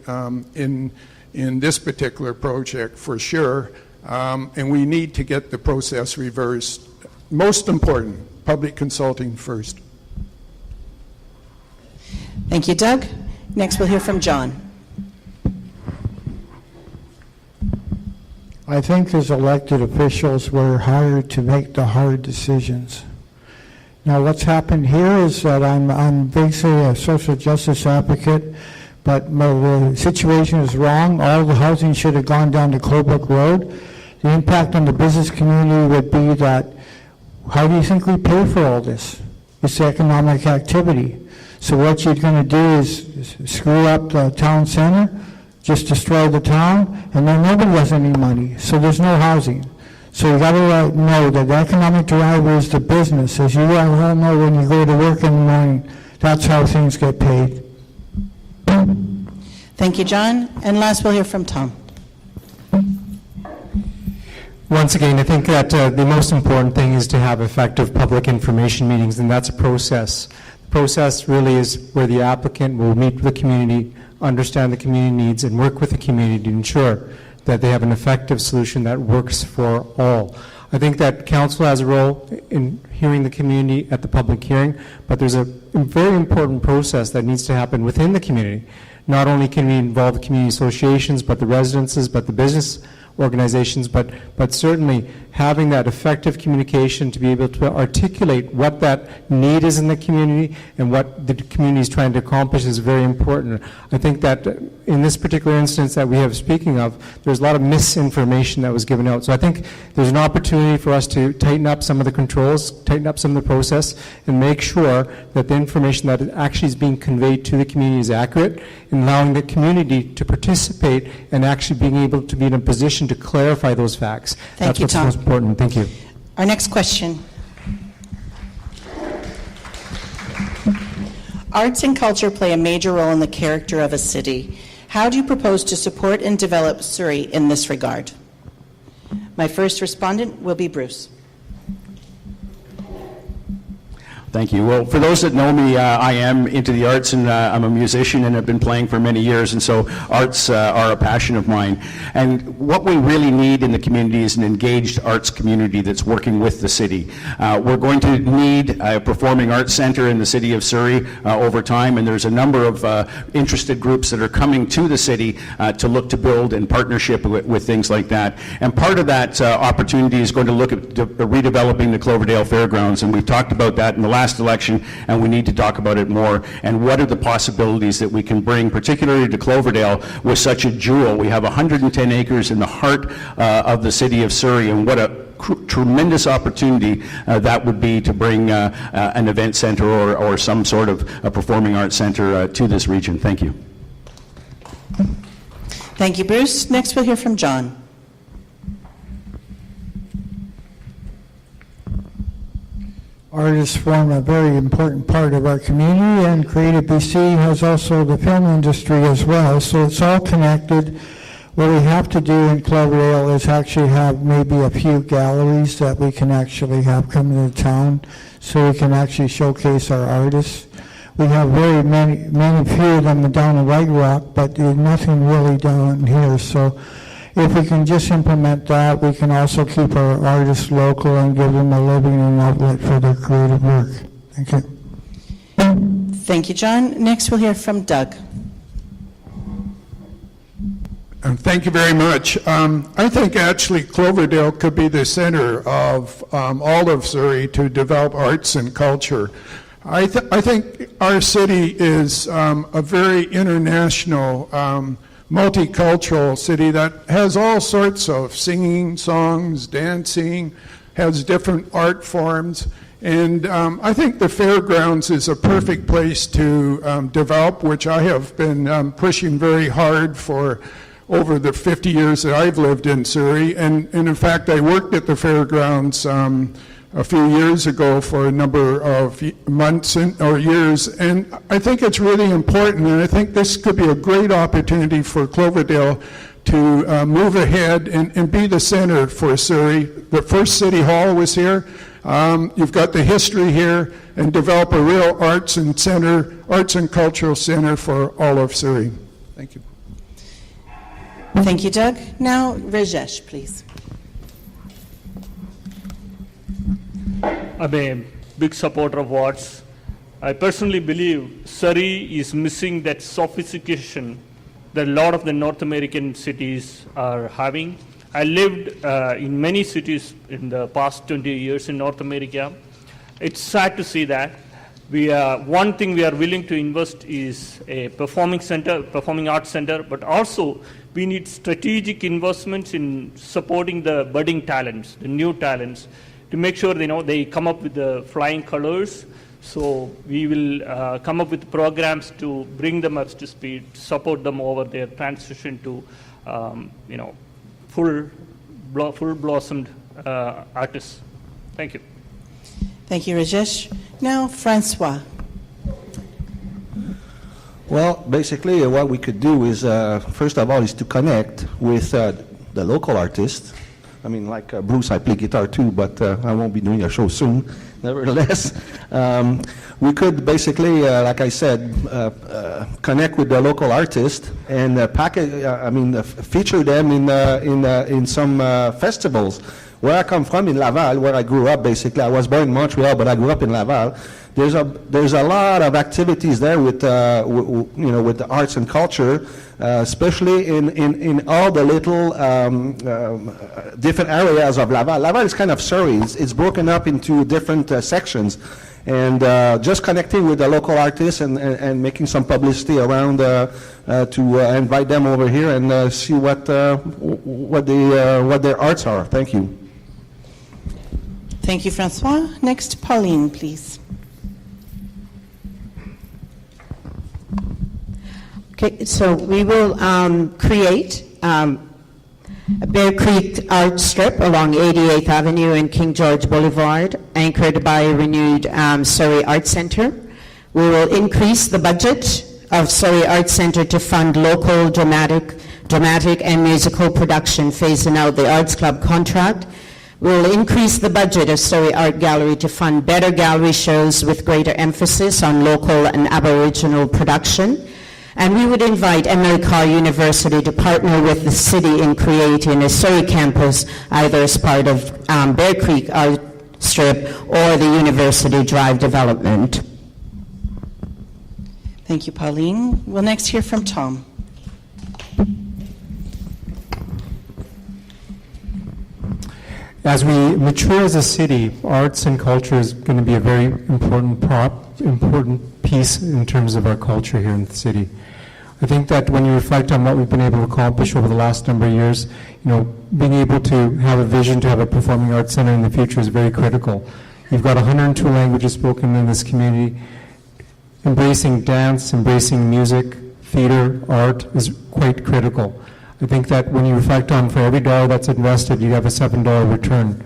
in in this particular project for sure, and we need to get the process reversed. Most important, public consulting first. Thank you, Doug. Next, we'll hear from John. I think as elected officials, we're hired to make the hard decisions. Now, what's happened here is that I'm basically a social justice advocate, but the situation is wrong. All the housing should have gone down to Colebrook Road. The impact on the business community would be that, how do you think we pay for all this? It's economic activity. So what you're going to do is screw up the town center, just destroy the town, and then nobody has any money, so there's no housing. So you got to know that the economic driver is the business. As you all know, when you go to work in the morning, that's how things get paid. Thank you, John. And last, we'll hear from Tom. Once again, I think that the most important thing is to have effective public information meetings, and that's a process. The process really is where the applicant will meet with the community, understand the community needs, and work with the community to ensure that they have an effective solution that works for all. I think that council has a role in hearing the community at the public hearing, but there's a very important process that needs to happen within the community. Not only can we involve the community associations, but the residences, but the business organizations, but certainly having that effective communication to be able to articulate what that need is in the community and what the community is trying to accomplish is very important. I think that in this particular instance that we have speaking of, there's a lot of misinformation that was given out. So I think there's an opportunity for us to tighten up some of the controls, tighten up some of the process, and make sure that the information that actually is being conveyed to the community is accurate, and allowing the community to participate and actually being able to be in a position to clarify those facts. Thank you, Tom. That's what's most important. Thank you. Our next question. Arts and culture play a major role in the character of a city. How do you propose to support and develop Surrey in this regard? My first respondent will be Bruce. Thank you. Well, for those that know me, I am into the arts, and I'm a musician and have been playing for many years, and so arts are a passion of mine. And what we really need in the community is an engaged arts community that's working with the city. We're going to need a performing arts center in the city of Surrey over time, and there's a number of interested groups that are coming to the city to look to build in partnership with things like that. And part of that opportunity is going to look at redeveloping the Cloverdale Fairgrounds, and we've talked about that in the last election, and we need to talk about it more. And what are the possibilities that we can bring, particularly to Cloverdale, with such a jewel? We have 110 acres in the heart of the city of Surrey, and what a tremendous opportunity that would be to bring an event center or some sort of a performing arts center to this region. Thank you. Thank you, Bruce. Next, we'll hear from John. Artists form a very important part of our community, and Creative BC has also the film industry as well, so it's all connected. What we have to do in Cloverdale is actually have maybe a few galleries that we can actually have come to the town so we can actually showcase our artists. We have very many few of them down in White Rock, but there's nothing really down here, so if we can just implement that, we can also keep our artists local and give them a living and outlet for their creative work. Thank you. Thank you, John. Next, we'll hear from Doug. Thank you very much. I think actually Cloverdale could be the center of all of Surrey to develop arts and culture. I think our city is a very international multicultural city that has all sorts of singing, songs, dancing, has different art forms, and I think the fairgrounds is a perfect place to develop, which I have been pushing very hard for over the 50 years that I've lived in Surrey, and in fact I worked at the fairgrounds a few years ago for a number of months or years, and I think it's really important, and I think this could be a great opportunity for Cloverdale to move ahead and be the center for Surrey. The first City Hall was here. You've got the history here, and develop a real arts and cultural center for all of Surrey. Thank you. Thank you, Doug. Now, Rajesh, please. I'm a big supporter of arts. I personally believe Surrey is missing that sophistication that a lot of the North American cities are having. I lived in many cities in the past 20 years in North America. It's sad to see that. One thing we are willing to invest is a performing arts center, but also we need strategic investments in supporting the budding talents, the new talents, to make sure they come up with the flying colors. So we will come up with programs to bring them up to speed, support them over their transition to full blossomed artists. Thank you. Thank you, Rajesh. Now, Francois. Well, basically, what we could do is, first of all, is to connect with the local artists. I mean, like Bruce, I play guitar too, but I won't be doing a show soon. Nevertheless, we could basically, like I said, connect with the local artists and feature them in some festivals. Where I come from in Laval, where I grew up, basically, I was born in Montreal, but I grew up in Laval. There's a lot of activities there with with the arts and culture, especially in all the little different areas of Laval. Laval is kind of Surrey. It's broken up into different sections, and just connecting with the local artists and making some publicity around to invite them over here and see what their arts are. Thank you. Thank you, Francois. Next, Pauline, please. Okay, so we will create a Bear Creek art strip along 88th Avenue and King George Boulevard, anchored by a renewed Surrey Arts Center. We will increase the budget of Surrey Arts Center to fund local dramatic and musical production, phasing out the Arts Club contract. We will increase the budget of Surrey Art Gallery to fund better gallery shows with greater emphasis on local and Aboriginal production. And we would invite Emery Carr University to partner with the city in creating a Surrey campus, either as part of Bear Creek Art Strip or the University Drive development. Thank you, Pauline. We'll next hear from Tom. As we mature as a city, arts and culture is going to be a very important piece in terms of our culture here in the city. I think that when you reflect on what we've been able to accomplish over the last number of years, being able to have a vision to have a performing arts center in the future is very critical. You've got 102 languages spoken in this community. Embracing dance, embracing music, theater, art is quite critical. I think that when you reflect on for every dollar that's invested, you have a $7 return.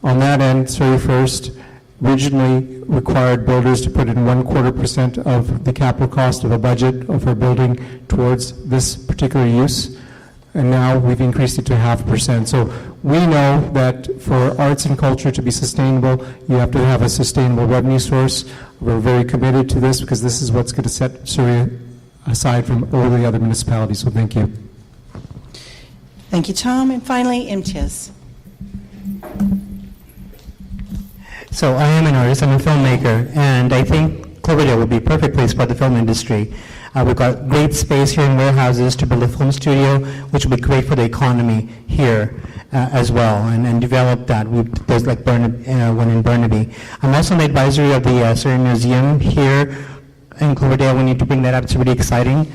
On that end, Surrey First originally required builders to put in 1/4% of the capital cost of a budget of a building towards this particular use, and now we've increased it to 0.5%. So we know that for arts and culture to be sustainable, you have to have a sustainable revenue source. We're very committed to this because this is what's going to set Surrey aside from all the other municipalities. So thank you. Thank you, Tom. And finally, Imtiaz. So I am an artist, I'm a filmmaker, and I think Cloverdale would be a perfect place for the film industry. We've got great space here in warehouses to build a film studio, which would be great for the economy here as well, and develop that. There's like one in Burnaby. I'm also an advisory of the Surrey Museum here in Cloverdale. We need to bring that up. It's really exciting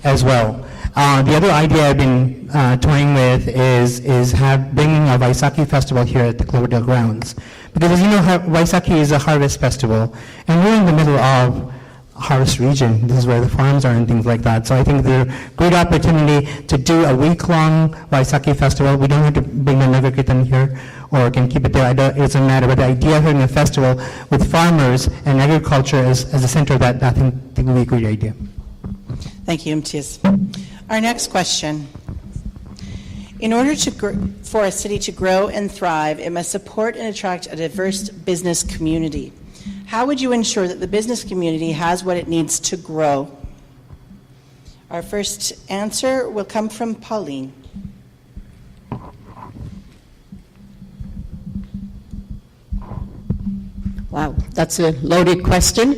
as well. The other idea I've been toying with is bringing a Vaisakhi festival here at the Cloverdale grounds. Because as you know, Vaisakhi is a harvest festival, and we're in the middle of harvest region. This is where the farms are and things like that. So I think there's a great opportunity to do a week-long Vaisakhi festival. We don't have to bring the Nagar Kirtan here or can keep it there. It doesn't matter. But the idea of having a festival with farmers and agriculture as the center of that, I think would be a great idea. Thank you, Imtiaz. Our next question. In order for a city to grow and thrive, it must support and attract a diverse business community. How would you ensure that the business community has what it needs to grow? Our first answer will come from Pauline. Wow, that's a loaded question.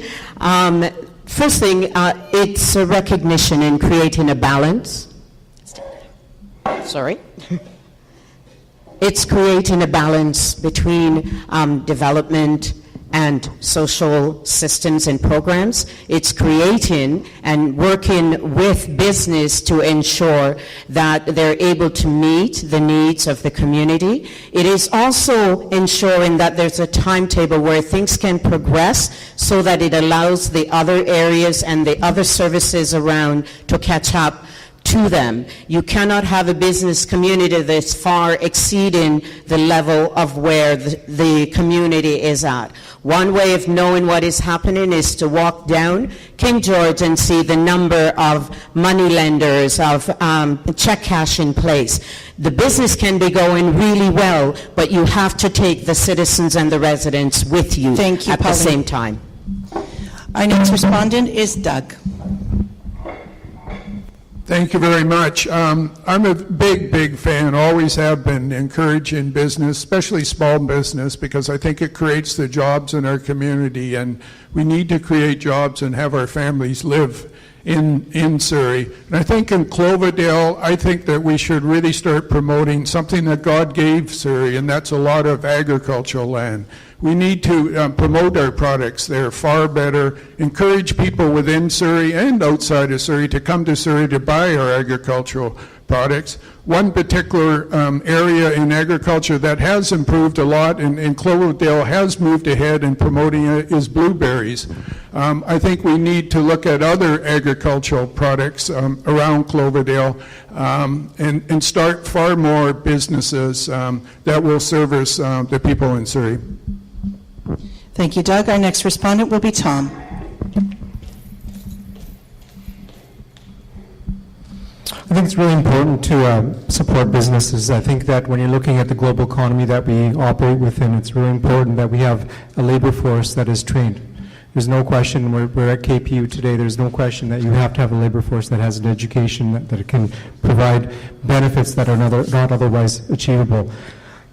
First thing, it's a recognition in creating a balance. Sorry. It's creating a balance between development and social systems and programs. It's creating and working with business to ensure that they're able to meet the needs of the community. It is also ensuring that there's a timetable where things can progress so that it allows the other areas and the other services around to catch up to them. You cannot have a business community that's far exceeding the level of where the community is at. One way of knowing what is happening is to walk down King George and see the number of money lenders, of check cash in place. The business can be going really well, but you have to take the citizens and the residents with you, Thank you, at Pauline. the same time. Our next respondent is Doug. Thank you very much. I'm a big fan, always have been, encouraging business, especially small business, because I think it creates the jobs in our community, and we need to create jobs and have our families live in Surrey. And I think in Cloverdale, I think that we should really start promoting something that God gave Surrey, and that's a lot of agricultural land. We need to promote our products there far better, encourage people within Surrey and outside of Surrey to come to Surrey to buy our agricultural products. One particular area in agriculture that has improved a lot and Cloverdale has moved ahead in promoting it is blueberries. I think we need to look at other agricultural products around Cloverdale and start far more businesses that will service the people in Surrey. Thank you, Doug. Our next respondent will be Tom. I think it's really important to support businesses. I think that when you're looking at the global economy that we operate within, it's really important that we have a labor force that is trained. There's no question, we're at KPU today, there's no question that you have to have a labor force that has an education that it can provide benefits that are not otherwise achievable.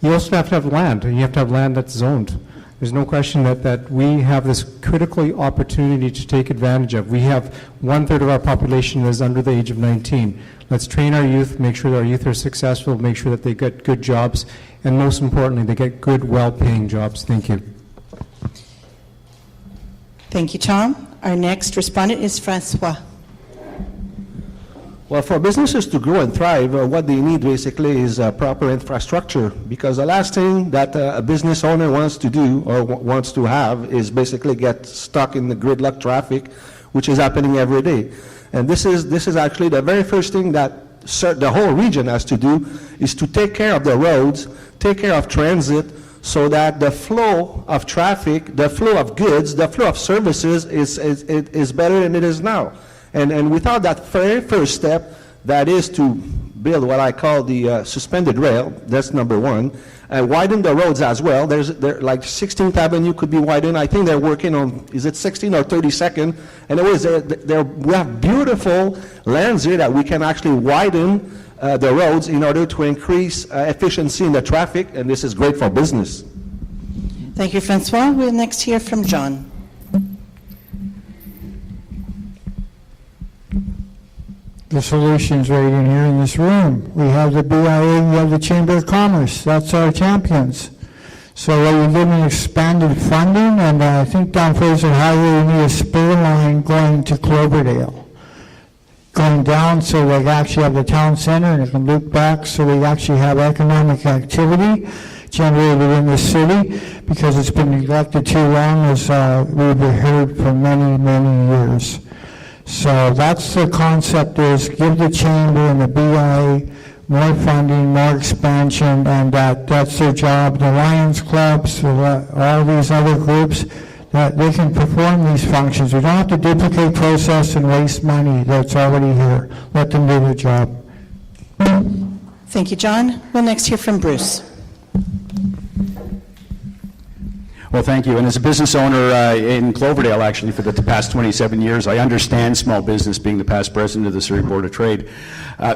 You also have to have land, and you have to have land that's zoned. There's no question that we have this critical opportunity to take advantage of. We have 1/3 of our population that is under the age of 19. Let's train our youth, make sure that our youth are successful, make sure that they get good jobs, and most importantly, they get good, well-paying jobs. Thank you. Thank you, Tom. Our next respondent is Francois. Well, for businesses to grow and thrive, what they need basically is proper infrastructure, because the last thing that a business owner wants to do or wants to have is basically get stuck in the gridlock traffic, which is happening every day. And this is actually the very first thing that the whole region has to do, is to take care of the roads, take care of transit, so that the flow of traffic, the flow of goods, the flow of services is better than it is now. And without that very first step, that is to build what I call the suspended rail, that's number one, widen the roads as well. Like 16th Avenue could be widened. I think they're working on, is it 16th or 32nd? Anyways, we have beautiful lands here that we can actually widen the roads in order to increase efficiency in the traffic, and this is great for business. Thank you, Francois. We'll next hear from John. The solution's right in here in this room. We have the BIA, we have the Chamber of Commerce. That's our champions. So we're giving expanded funding, and I think down Fraser Highway we need a spur line going to Cloverdale. Going down so we actually have the town center and it can loop back so we actually have economic activity generated in the city, because it's been neglected too long, as we've heard for many, many years. So that's the concept, is give the chamber and the BIA more funding, more expansion, and that's their job. The Lions Clubs, all these other groups, that they can perform these functions. We don't have to duplicate process and waste money that's already here. Let them do their job. Thank you, John. We'll next hear from Bruce. Well, thank you. And as a business owner in Cloverdale, actually, for the past 27 years, I understand small business, being the past president of the Surrey Board of Trade.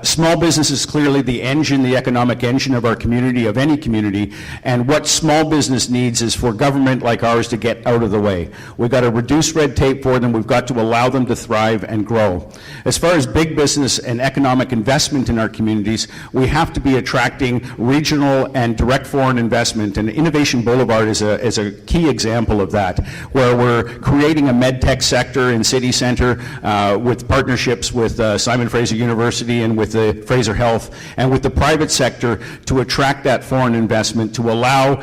Small business is clearly the engine, the economic engine of our community, of any community, and what small business needs is for government like ours to get out of the way. We've got to reduce red tape for them. We've got to allow them to thrive and grow. As far as big business and economic investment in our communities, we have to be attracting regional and direct foreign investment, and Innovation Boulevard is a key example of that, where we're creating a medtech sector in City Centre with partnerships with Simon Fraser University and with the Fraser Health and with the private sector to attract that foreign investment, to allow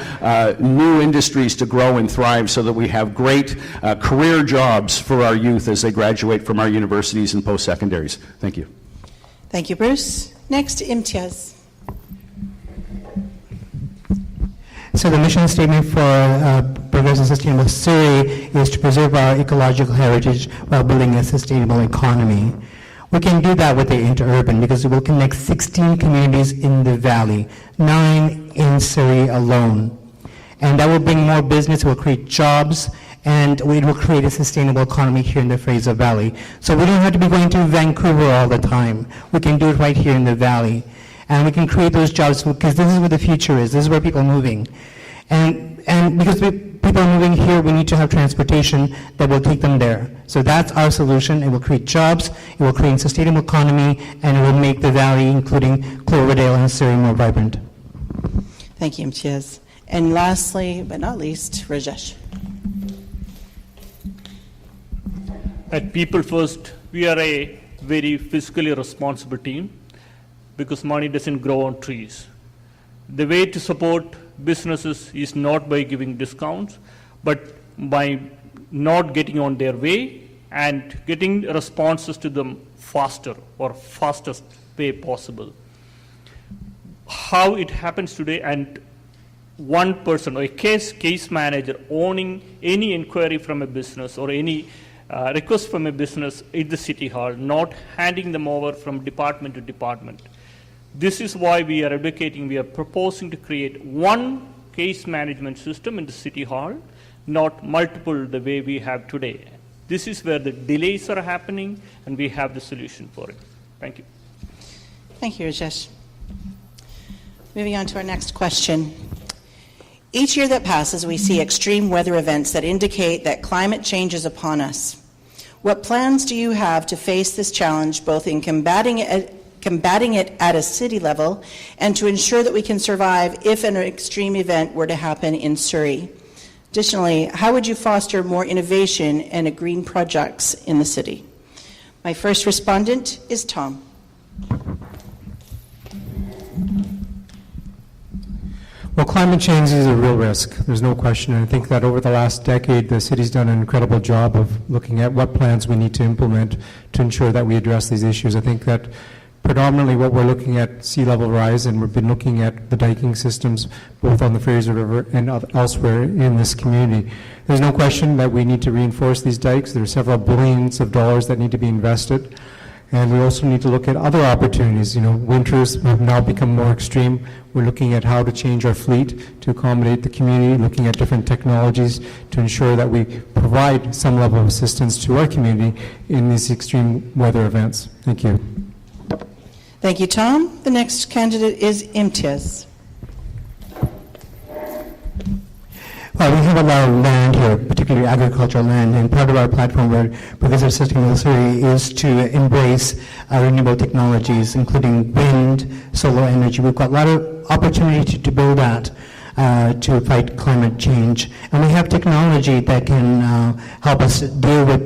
new industries to grow and thrive so that we have great career jobs for our youth as they graduate from our universities and post-secondaries. Thank you. Thank you, Bruce. Next, Imtiaz. So the mission statement for Progressive and Sustainable Surrey is to preserve our ecological heritage while building a sustainable economy. We can do that with the interurban because it will connect 16 communities in the valley, 9 in Surrey alone. And that will bring more business, it will create jobs, and it will create a sustainable economy here in the Fraser Valley. So we don't have to be going to Vancouver all the time. We can do it right here in the valley. And we can create those jobs because this is where the future is. This is where people are moving. And because people are moving here, we need to have transportation that will take them there. So that's our solution. It will create jobs, it will create a sustainable economy, and it will make the valley, including Cloverdale and Surrey, more vibrant. Thank you, Imtiaz. And lastly, but not least, Rajesh. At People First, we are a very fiscally responsible team because money doesn't grow on trees. The way to support businesses is not by giving discounts, but by not getting on their way and getting responses to them faster or fastest way possible. How it happens today, and one person or a case manager owning any inquiry from a business or any request from a business at the City Hall, not handing them over from department to department. This is why we are advocating, we are proposing to create one case management system in the City Hall, not multiple the way we have today. This is where the delays are happening, and we have the solution for it. Thank you. Thank you, Rajesh. Moving on to our next question. Each year that passes, we see extreme weather events that indicate that climate change is upon us. What plans do you have to face this challenge, both in combating it at a city level and to ensure that we can survive if an extreme event were to happen in Surrey? Additionally, how would you foster more innovation and green projects in the city? My first respondent is Tom. Well, climate change is a real risk. There's no question. And I think that over the last decade, the city's done an incredible job of looking at what plans we need to implement to ensure that we address these issues. I think that predominantly what we're looking at sea level rise, and we've been looking at the diking systems both on the Fraser River and elsewhere in this community. There's no question that we need to reinforce these dikes. There are several billions of dollars that need to be invested. And we also need to look at other opportunities. You know, winters have now become more extreme. We're looking at how to change our fleet to accommodate the community, looking at different technologies to ensure that we provide some level of assistance to our community in these extreme weather events. Thank you. Thank you, Tom. The next candidate is Imtiaz. Well, we have a lot of land here, particularly agricultural land, and part of our platform where Progressive Sustainable Surrey is to embrace renewable technologies, including wind, solar energy. We've got a lot of opportunity to build that to fight climate change. And we have technology that can help us deal with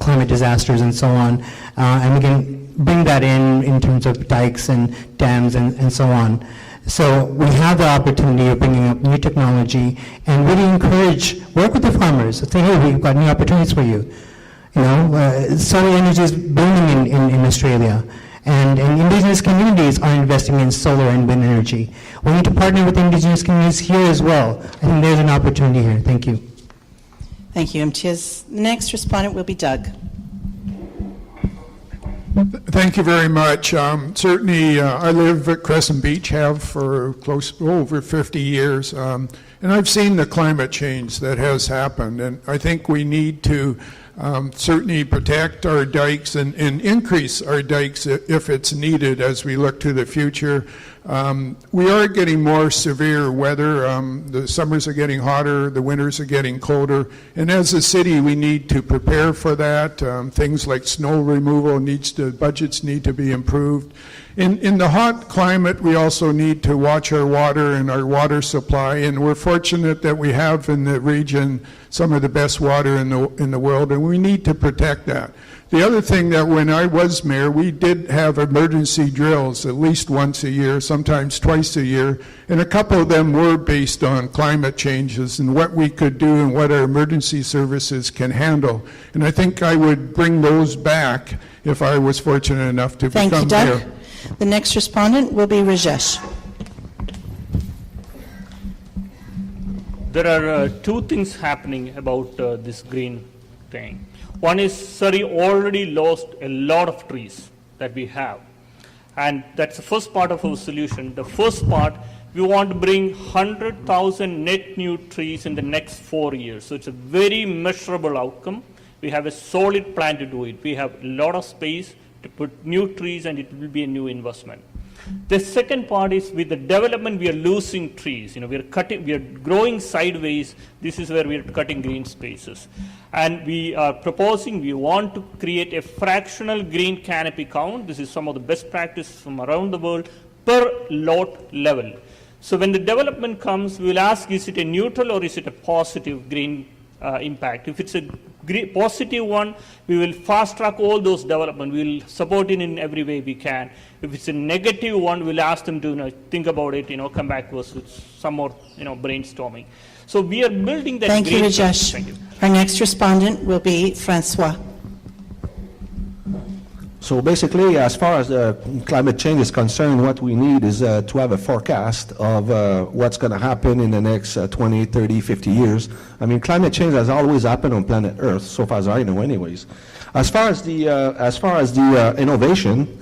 climate disasters and so on. And we can bring that in terms of dikes and dams and so on. So we have the opportunity of bringing up new technology and really work with the farmers. Say, hey, we've got new opportunities for you. You know, solar energy is booming in Australia. And Indigenous communities are investing in solar and wind energy. We need to partner with Indigenous communities here as well. I think there's an opportunity here. Thank you. Thank you, Imtiaz. The next respondent will be Doug. Thank you very much. Certainly, I live at Crescent Beach, have for over 50 years. And I've seen the climate change that has happened, and I think we need to certainly protect our dikes and increase our dikes if it's needed as we look to the future. We are getting more severe weather. The summers are getting hotter, the winters are getting colder, and as a city we need to prepare for that. Things like snow removal budgets need to be improved. In the hot climate, we also need to watch our water and our water supply, and we're fortunate that we have in the region some of the best water in the world, and we need to protect that. The other thing that when I was mayor, we did have emergency drills at least once a year, sometimes twice a year, and a couple of them were based on climate changes and what we could do and what our emergency services can handle. And I think I would bring those back if I was fortunate enough to Thank become you, Doug. mayor. The next respondent will be Rajesh. There are two things happening about this green thing. One is Surrey already lost a lot of trees that we have. And that's the first part of our solution. The first part, we want to bring 100,000 net new trees in the next 4 years. So it's a very measurable outcome. We have a solid plan to do it. We have a lot of space to put new trees, and it will be a new investment. The second part is with the development, we are losing trees. We are growing sideways. This is where we are cutting green spaces. And we are proposing, we want to create a fractional green canopy count. This is some of the best practices from around the world per lot level. So when the development comes, we will ask, is it a neutral or is it a positive green impact? If it's a positive one, we will fast track all those development. We will support it in every way we can. If it's a negative one, we'll ask them to think about it, come back to us with some more brainstorming. So we are building that. Thank you, Rajesh. Thank you. Our next respondent will be Francois. So basically, as far as climate change is concerned, what we need is to have a forecast of what's going to happen in the next 20, 30, 50 years. I mean, climate change has always happened on planet Earth, so far as I know anyways. As far as the innovation,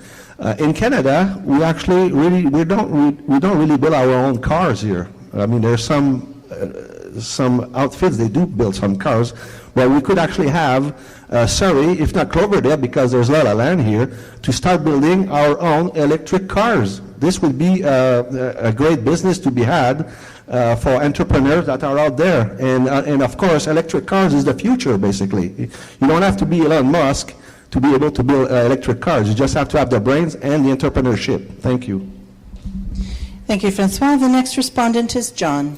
in Canada, we actually we don't really build our own cars here. I mean, there's some outfits, they do build some cars, but we could actually have Surrey, if not Cloverdale, because there's a lot of land here, to start building our own electric cars. This would be a great business to be had for entrepreneurs that are out there. And of course, electric cars is the future, basically. You don't have to be Elon Musk to be able to build electric cars. You just have to have the brains and the entrepreneurship. Thank you. Thank you, Francois. The next respondent is John.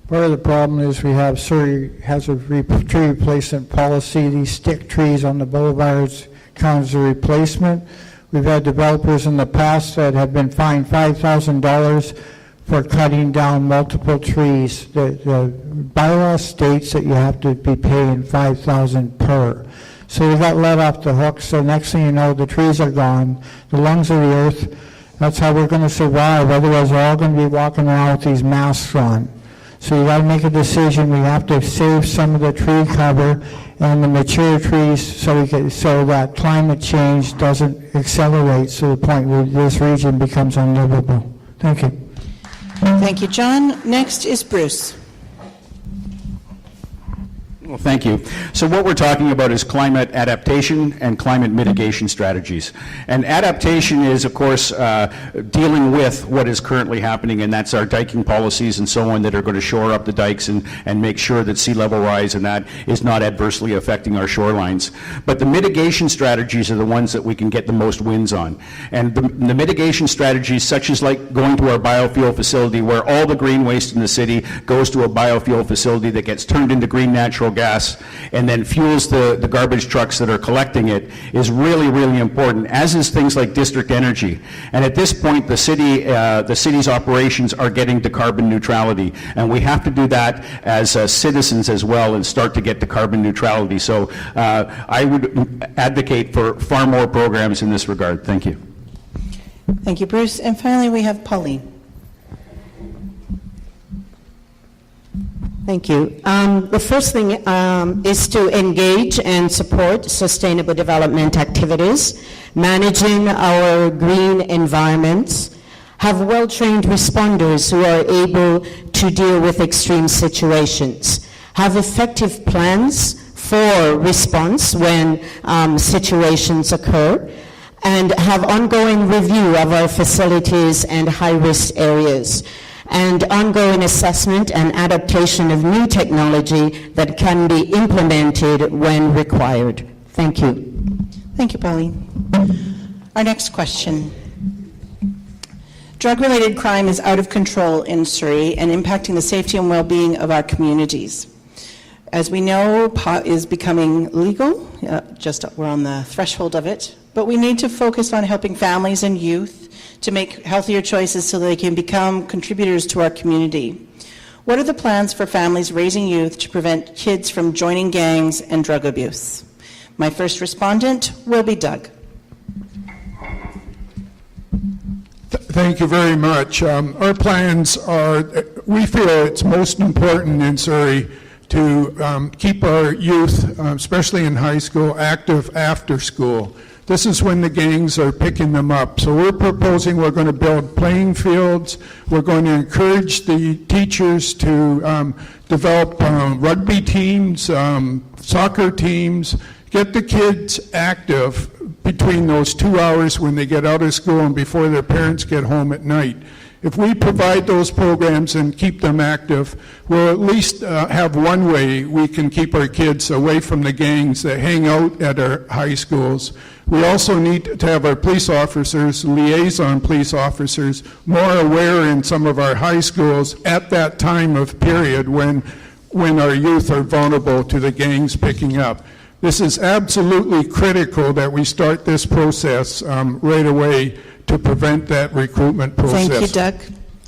Part of the problem is we have Surrey has a tree replacement policy. These stick trees on the boulevards count as a replacement. We've had developers in the past that have been fined $5,000 for cutting down multiple trees. The bylaw states that you have to be paying $5,000 per. So we got let off the hook. So next thing you know, the trees are gone, the lungs of the earth. That's how we're going to survive. Otherwise, we're all going to be walking around with these masks on. So you got to make a decision. We have to save some of the tree cover and the mature trees so that climate change doesn't accelerate to the point where this region becomes unlivable. Thank you. Thank you, John. Next is Bruce. Well, thank you. So what we're talking about is climate adaptation and climate mitigation strategies. And adaptation is, of course, dealing with what is currently happening, and that's our diking policies and so on that are going to shore up the dikes and make sure that sea level rise and that is not adversely affecting our shorelines. But the mitigation strategies are the ones that we can get the most wins on. And the mitigation strategies, such as like going to our biofuel facility where all the green waste in the city goes to a biofuel facility that gets turned into green natural gas and then fuels the garbage trucks that are collecting it, is really, really important, as is things like district energy. And at this point, the city's operations are getting to carbon neutrality, and we have to do that as citizens as well and start to get to carbon neutrality. So I would advocate for far more programs in this regard. Thank you. Thank you, Bruce. And finally, we have Pauline. Thank you. The first thing is to engage and support sustainable development activities, managing our green environments, have well-trained responders who are able to deal with extreme situations, have effective plans for response when situations occur, and have ongoing review of our facilities and high-risk areas, and ongoing assessment and adaptation of new technology that can be implemented when required. Thank you. Thank you, Pauline. Our next question. Drug-related crime is out of control in Surrey and impacting the safety and well-being of our communities. As we know, pot is becoming legal, we're on the threshold of it, but we need to focus on helping families and youth to make healthier choices so they can become contributors to our community. What are the plans for families raising youth to prevent kids from joining gangs and drug abuse? My first respondent will be Doug. Thank you very much. Our plans are, we feel it's most important in Surrey to keep our youth, especially in high school, active after school. This is when the gangs are picking them up. So we're proposing we're going to build playing fields. We're going to encourage the teachers to develop rugby teams, soccer teams, get the kids active between those 2 hours when they get out of school and before their parents get home at night. If we provide those programs and keep them active, we'll at least have one way we can keep our kids away from the gangs that hang out at our high schools. We also need to have our police officers, liaison police officers, more aware in some of our high schools at that time of period when our youth are vulnerable to the gangs picking up. This is absolutely critical that we start this process right away to prevent that recruitment process. Thank you, Doug.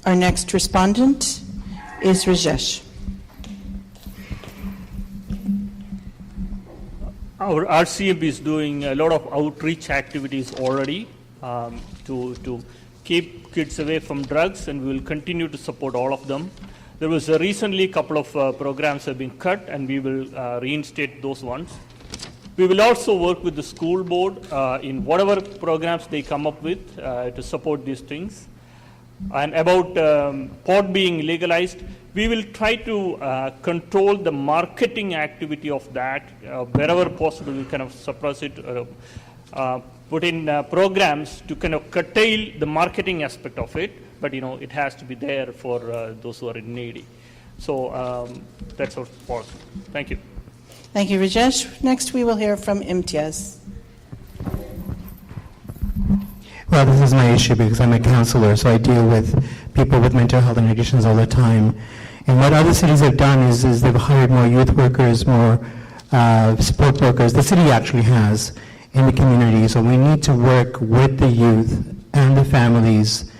Our next respondent is Rajesh. Our RCMP is doing a lot of outreach activities already to keep kids away from drugs, and we will continue to support all of them. There was recently a couple of programs have been cut, and we will reinstate those ones. We will also work with the school board in whatever programs they come up with to support these things. And about pot being legalized, we will try to control the marketing activity of that. Wherever possible, we kind of suppress it, put in programs to kind of curtail the marketing aspect of it, but it has to be there for those who are needy. So that's our part. Thank you. Thank you, Rajesh. Next, we will hear from Imtiaz. Well, this is my issue because I'm a counselor, so I deal with people with mental health and addictions all the time. And what other cities have done is they've hired more youth workers, more support workers. The city actually has in the community. So we need to work with the youth and the families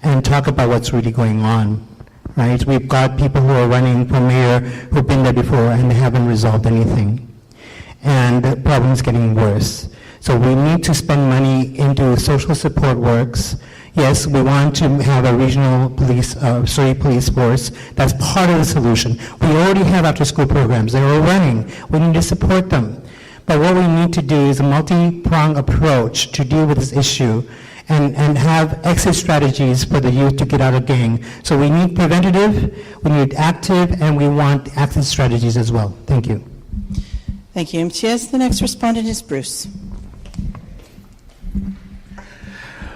and talk about what's really going on. Right? We've got people who are running for mayor who've been there before and they haven't resolved anything. And the problem's getting worse. So we need to spend money into social support works. Yes, we want to have a regional police, Surrey police force. That's part of the solution. We already have after-school programs. They're all running. We need to support them. But what we need to do is a multi-pronged approach to deal with this issue and have exit strategies for the youth to get out of gang. So we need preventative, we need active, and we want exit strategies as well. Thank you. Thank you, Imtiaz. The next respondent is Bruce.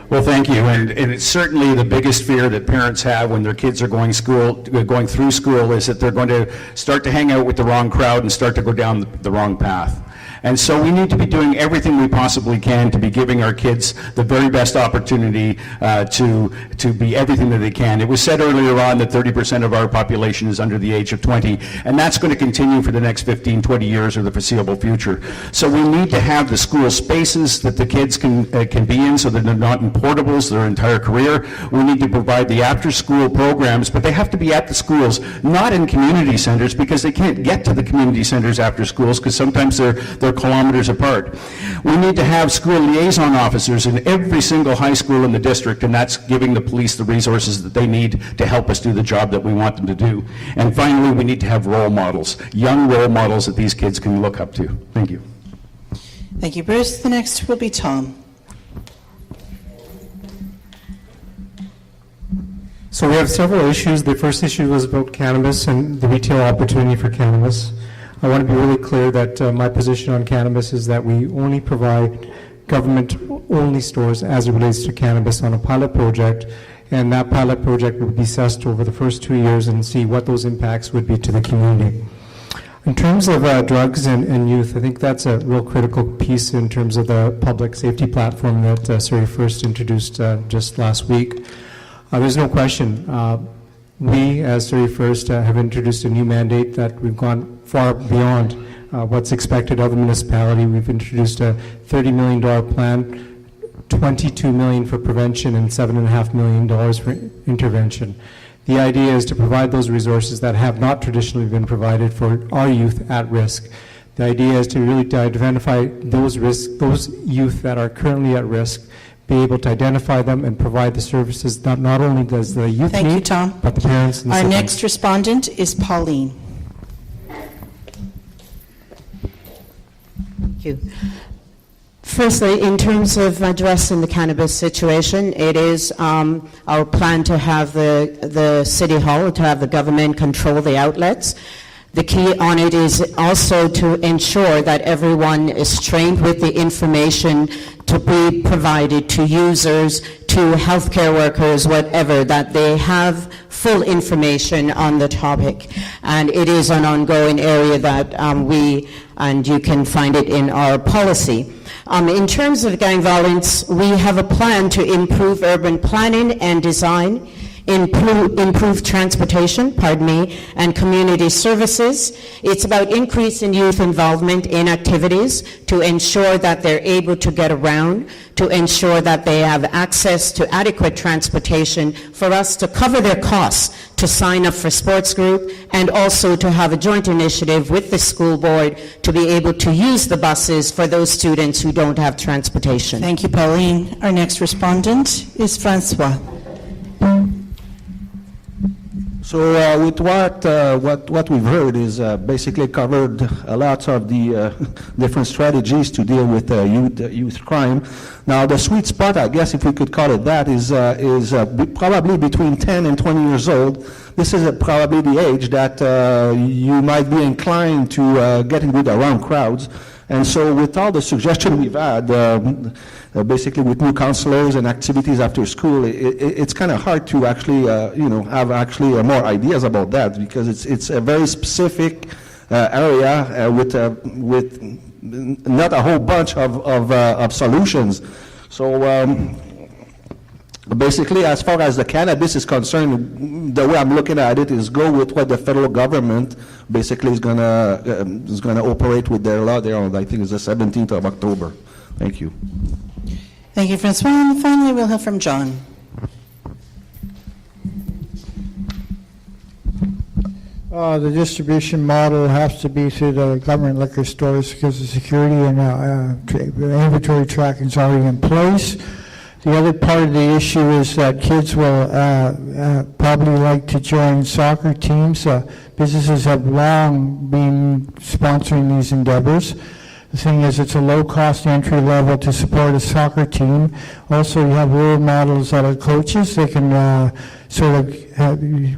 Well, thank you. And it's certainly the biggest fear that parents have when their kids are going through school is that they're going to start to hang out with the wrong crowd and start to go down the wrong path. And so we need to be doing everything we possibly can to be giving our kids the very best opportunity to be everything that they can. It was said earlier on that 30% of our population is under the age of 20, and that's going to continue for the next 15, 20 years or the foreseeable future. So we need to have the school spaces that the kids can be in so that they're not in portables their entire career. We need to provide the after-school programs, but they have to be at the schools, not in community centers, because they can't get to the community centers after schools because sometimes they're kilometers apart. We need to have school liaison officers in every single high school in the district, and that's giving the police the resources that they need to help us do the job that we want them to do. And finally, we need to have role models, young role models that these kids can look up to. Thank you. Thank you, Bruce. The next will be Tom. So we have several issues. The first issue was about cannabis and the retail opportunity for cannabis. I want to be really clear that my position on cannabis is that we only provide government-only stores as it relates to cannabis on a pilot project, and that pilot project would be assessed over the first 2 years and see what those impacts would be to the community. In terms of drugs and youth, I think that's a real critical piece in terms of the public safety platform that Surrey First introduced just last week. There's no question. We, as Surrey First, have introduced a new mandate that we've gone far beyond what's expected of the municipality. We've introduced a $30 million plan, $22 million for prevention and $7.5 million for intervention. The idea is to provide those resources that have not traditionally been provided for our youth at risk. The idea is to really identify those youth that are currently at risk, be able to identify them and provide the services that not only does the youth Thank you, need, Tom. but the parents and Our siblings. next respondent is Pauline. Thank you. Firstly, in terms of addressing the cannabis situation, it is our plan to have the City Hall, to have the government control the outlets. The key on it is also to ensure that everyone is trained with the information to be provided to users, to healthcare workers, whatever, that they have full information on the topic. And it is an ongoing area that and you can find it in our policy. In terms of gang violence, we have a plan to improve urban planning and design, improve transportation, and community services. It's about increasing youth involvement in activities to ensure that they're able to get around, to ensure that they have access to adequate transportation, for us to cover their costs to sign up for sports group, and also to have a joint initiative with the school board to be able to use the buses for those students who don't have transportation. Thank you, Pauline. Our next respondent is Francois. So with what we've heard is basically covered a lot of the different strategies to deal with youth crime. Now the sweet spot, I guess if we could call it that, is probably between 10 and 20 years old. This is probably the age that you might be inclined to getting with around crowds. And so with all the suggestions we've had, basically with new counselors and activities after school, it's kind of hard to actually, have actually more ideas about that, because it's a very specific area with not a whole bunch of solutions. So basically, as far as the cannabis is concerned, the way I'm looking at it is go with what the federal government basically is gonna operate with their law there on, I think it's the 17th of October. Thank you. Thank you, Francois. And finally, we'll hear from John. The distribution model has to be through the government liquor stores because the security and inventory tracking is already in place. The other part of the issue is that kids will probably like to join soccer teams. Businesses have long been sponsoring these endeavors. The thing is, it's a low-cost entry level to support a soccer team. Also, you have role models that are coaches. They can sort of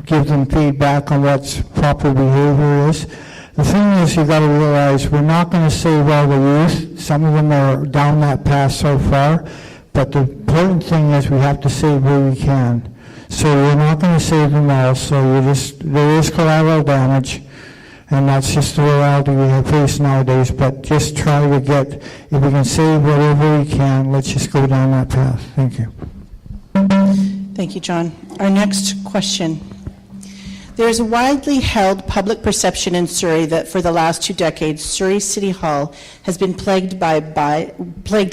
give them feedback on what proper behavior is. The thing is, you've got to realize we're not going to save all the youth. Some of them are down that path so far. But the important thing is we have to save where we can. So we're not going to save them all. So there is collateral damage. And that's just the reality we have faced nowadays. But just try to get, if we can save whatever we can, let's just go down that path. Thank you. Thank you, John. Our next question. There is a widely held public perception in Surrey that for the last 2 decades, Surrey City Hall has been plagued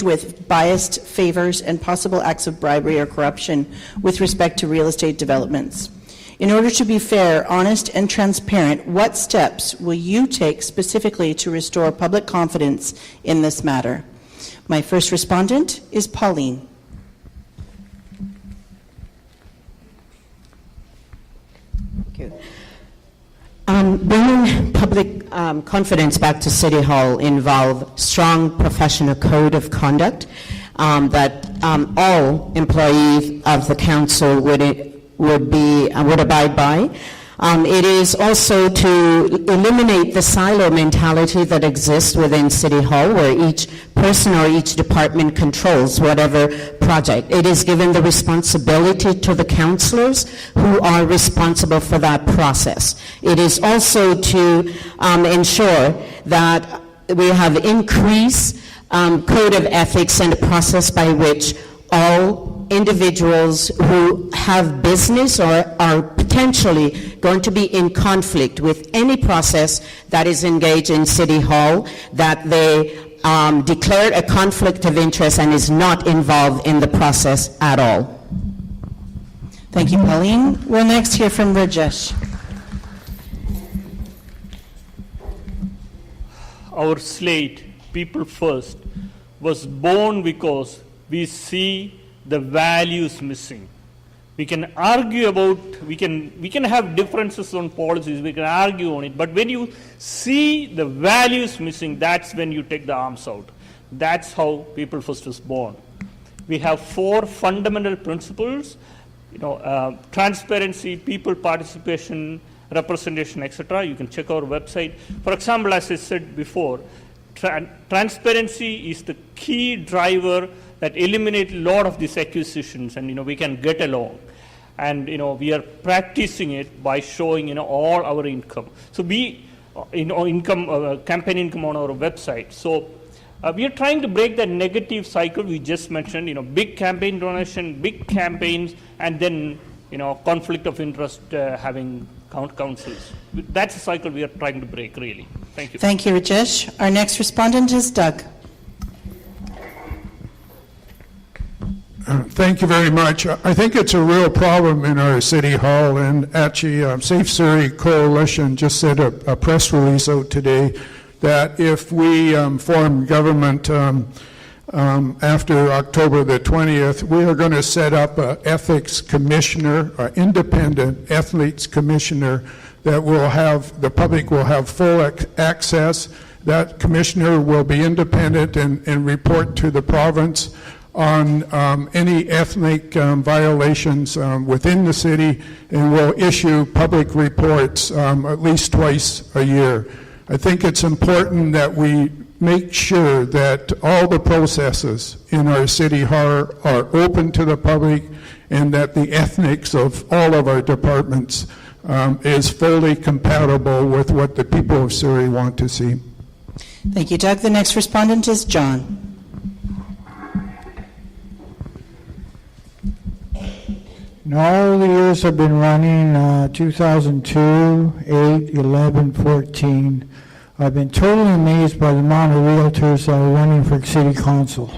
with biased favors and possible acts of bribery or corruption with respect to real estate developments. In order to be fair, honest, and transparent, what steps will you take specifically to restore public confidence in this matter? My first respondent is Pauline. Thank you. Bringing public confidence back to City Hall involve strong professional code of conduct that all employees of the council would would abide by. It is also to eliminate the silo mentality that exists within City Hall, where each person or each department controls whatever project. It is given the responsibility to the councillors who are responsible for that process. It is also to ensure that we have increased code of ethics and a process by which all individuals who have business or are potentially going to be in conflict with any process that is engaged in City Hall, that they declare a conflict of interest and is not involved in the process at all. Thank you, Pauline. We'll next hear from Rajesh. Our slate, People First, was born because we see the values missing. We can argue about, we can have differences on policies, we can argue on it, but when you see the values missing, that's when you take the arms out. That's how People First was born. We have 4 fundamental principles, transparency, people participation, representation, etc. You can check our website. For example, as I said before, transparency is the key driver that eliminate a lot of these acquisitions, and we can get along. And we are practicing it by showing all our income. So campaign income on our website. So we are trying to break that negative cycle we just mentioned. Big campaign donation, big campaigns, and then conflict of interest having councils. That's a cycle we are trying to break. Really. Thank you. Thank you, Rajesh. Our next respondent is Doug. Thank you very much. I think it's a real problem in our city hall, and actually Safe Surrey Coalition just sent a press release out today that if we form government after October the 20th, we are going to set up an ethics commissioner, an independent ethics commissioner that will have, the public will have full access. That commissioner will be independent and report to the province on any ethnic violations within the city, and will issue public reports at least twice a year. I think it's important that we make sure that all the processes in our city hall are open to the public, and that the ethnics of all of our departments is fully compatible with what the people of Surrey want to see. Thank you, Doug. The next respondent is John. In all the years I've been running, 2002, 8, 11, 14, I've been totally amazed by the amount of realtors that are running for city council.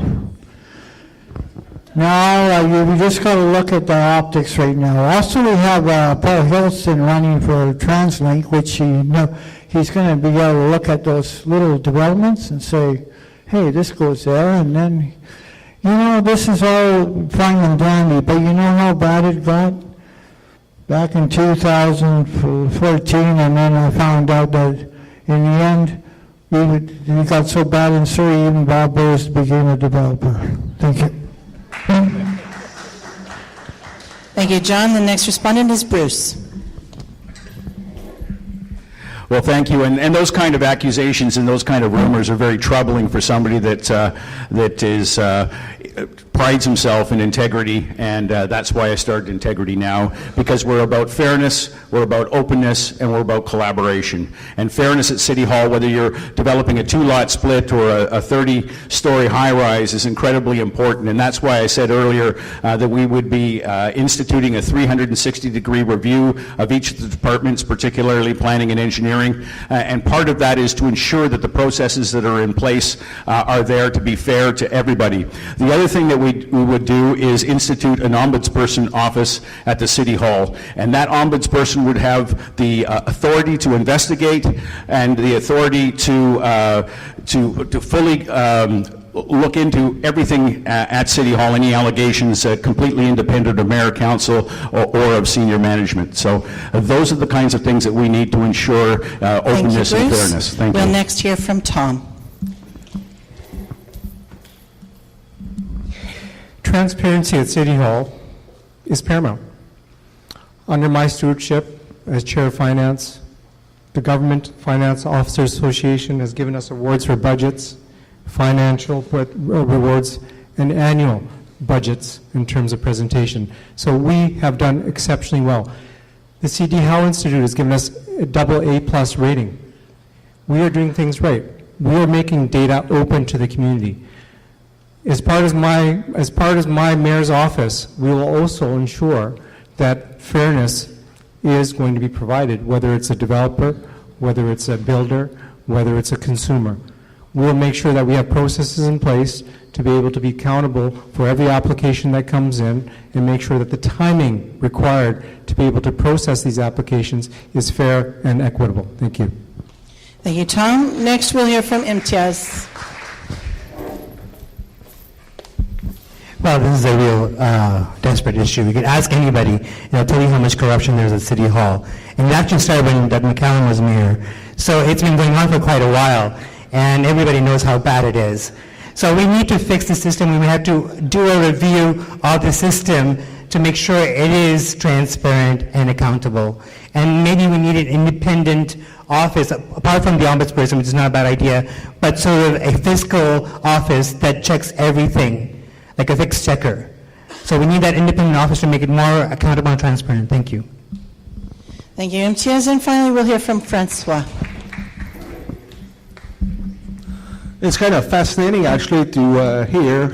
Now, we just got to look at the optics right now. Also, we have Paul Hilton running for TransLink, which he's going to be able to look at those little developments and say, hey, this goes there, and then this is all fine and dandy, but you know how bad it got? Back in 2014, and then I found out that in the end, it got so bad in Surrey, even Bob Burris became a developer. Thank you. Thank you, John. The next respondent is Bruce. Well, thank you. And those kind of accusations and those kind of rumors are very troubling for somebody that is prides himself in integrity, and that's why I started Integrity Now, because we're about fairness, we're about openness, and we're about collaboration. And fairness at City Hall, whether you're developing a 2-lot split or a 30-story high-rise, is incredibly important. And that's why I said earlier that we would be instituting a 360-degree review of each of the departments, particularly planning and engineering. And part of that is to ensure that the processes that are in place are there to be fair to everybody. The other thing that we would do is institute an ombudsperson office at the City Hall, and that ombudsperson would have the authority to investigate and the authority to fully look into everything at City Hall, any allegations completely independent of mayor, council, or of senior management. So those are the kinds of things that we need to ensure openness and fairness. Thank you. We'll next hear from Tom. Transparency at City Hall is paramount. Under my stewardship as Chair of Finance, the Government Finance Officers Association has given us awards for budgets, financial rewards, and annual budgets in terms of presentation. So we have done exceptionally well. The C.D. Howe Institute has given us a AA+ rating. We are doing things right. We are making data open to the community. As part of my mayor's office, we will also ensure that fairness is going to be provided, whether it's a developer, whether it's a builder, whether it's a consumer. We will make sure that we have processes in place to be able to be accountable for every application that comes in and make sure that the timing required to be able to process these applications is fair and equitable. Thank you. Thank you, Tom. Next, we'll hear from Imtiaz. Well, this is a real desperate issue. You could ask anybody, and they'll tell you how much corruption there is at City Hall. And it actually started when Doug McCallum was mayor. So it's been going on for quite a while, and everybody knows how bad it is. So we need to fix the system. We have to do a review of the system to make sure it is transparent and accountable. And maybe we need an independent office, apart from the ombudsperson, which is not a bad idea, but sort of a fiscal office that checks everything, like a fixed checker. So we need that independent office to make it more accountable and transparent. Thank you. Thank you, Imtiaz. And finally, we'll hear from Francois. It's kind of fascinating, actually, to hear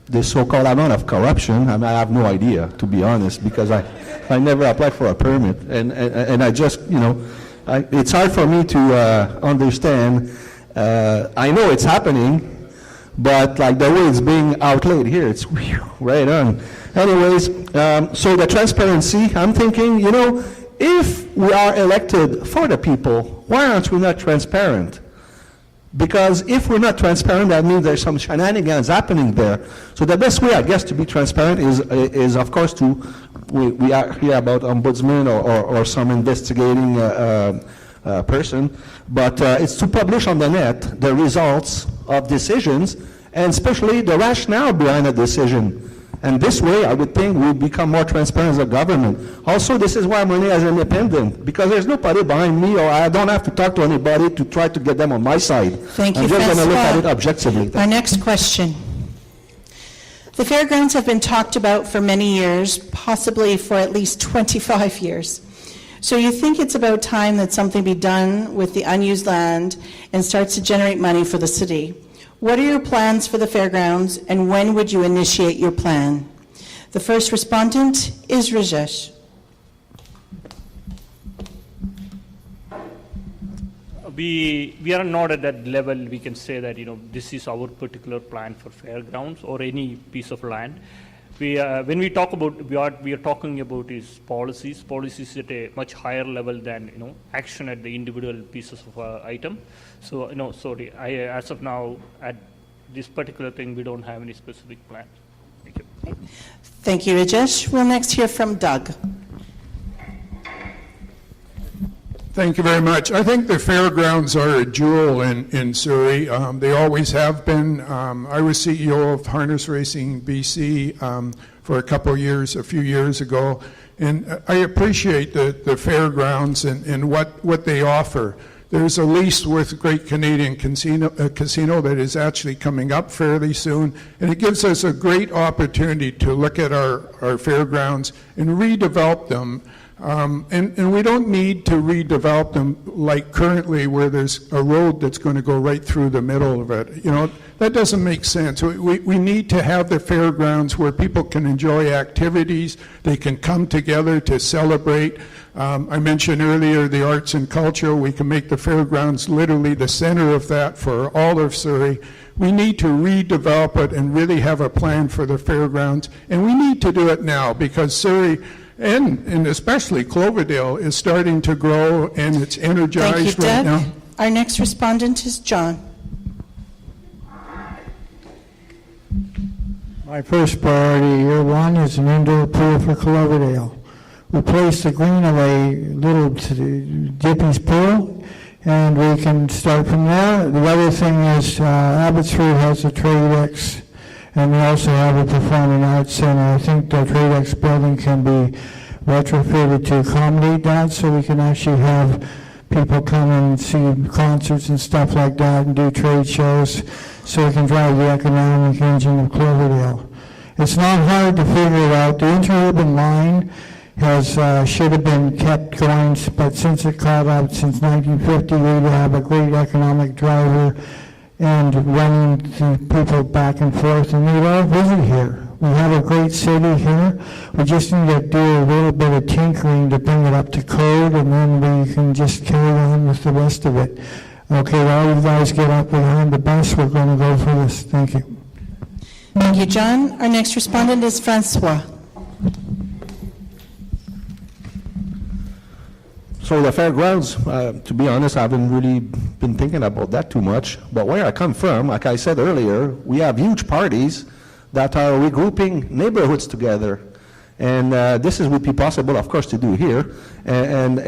the so-called amount of corruption. I mean, I have no idea, to be honest, because I never applied for a permit, and I just, it's hard for me to understand. I know it's happening, but like the way it's being outlaid here, it's right on. Anyways, so the transparency, I'm thinking, if we are elected for the people, why aren't we not transparent? Because if we're not transparent, that means there's some shenanigans happening there. So the best way, I guess, to be transparent is of course, we are here about ombudsman or some investigating person, but it's to publish on the net the results of decisions, and especially the rationale behind a decision. And this way, I would think we'll become more transparent as a government. Also, this is why I'm running as independent, because there's nobody behind me, or I don't have to talk to anybody to try to get them on my side. Thank you, I'm just going to look at it Francois. objectively. Our next question. The fairgrounds have been talked about for many years, possibly for at least 25 years. So you think it's about time that something be done with the unused land and starts to generate money for the city. What are your plans for the fairgrounds, and when would you initiate your plan? The first respondent is Rajesh. We are not at that level. We can say that this is our particular plan for fairgrounds or any piece of land. When we talk about what we are talking about is policies at a much higher level than action at the individual pieces of item. So sorry, as of now at this particular thing we don't have any specific plan. Thank you. Thank you, Rajesh. We'll next hear from Doug. Thank you very much. I think the fairgrounds are a jewel in Surrey. They always have been. I was CEO of Harness Racing BC for a few years ago, and I appreciate the fairgrounds and what they offer. There's a lease with Great Canadian Casino that is actually coming up fairly soon, and it gives us a great opportunity to look at our fairgrounds and redevelop them. And we don't need to redevelop them like currently, where there's a road that's going to go right through the middle of it. That doesn't make sense. We need to have the fairgrounds where people can enjoy activities, they can come together to celebrate. I mentioned earlier the arts and culture. We can make the fairgrounds literally the center of that for all of Surrey. We need to redevelop it and really have a plan for the fairgrounds, and we need to do it now, because Surrey and especially Cloverdale is starting to grow, and it's energized right now. Our next respondent is John. My first priority, year one, is an indoor pool for Cloverdale. Replace the Greenaway little Dippy's pool, and we can start from there. The other thing is Abbotsford has a TradeX, and we also have a performing arts center. I think the TradeX building can be retrofitted to accommodate that, so we can actually have people come and see concerts and stuff like that and do trade shows, so we can drive the economic engine of Cloverdale. It's not hard to figure it out. The interurban line should have been kept going, but since it caught up since 1950, we have a great economic driver and running the people back and forth, and they all visit here. We have a great city here. We just need to do a little bit of tinkering to bring it up to code, and then we can just carry on with the rest of it. Okay, all you guys get up behind the bus. We're going to go for this. Thank you. Thank you, John. Our next respondent is Francois. So the fairgrounds, to be honest, I haven't really been thinking about that too much. But where I come from, like I said earlier, we have huge parties that are regrouping neighborhoods together. And this would be possible, of course, to do here. And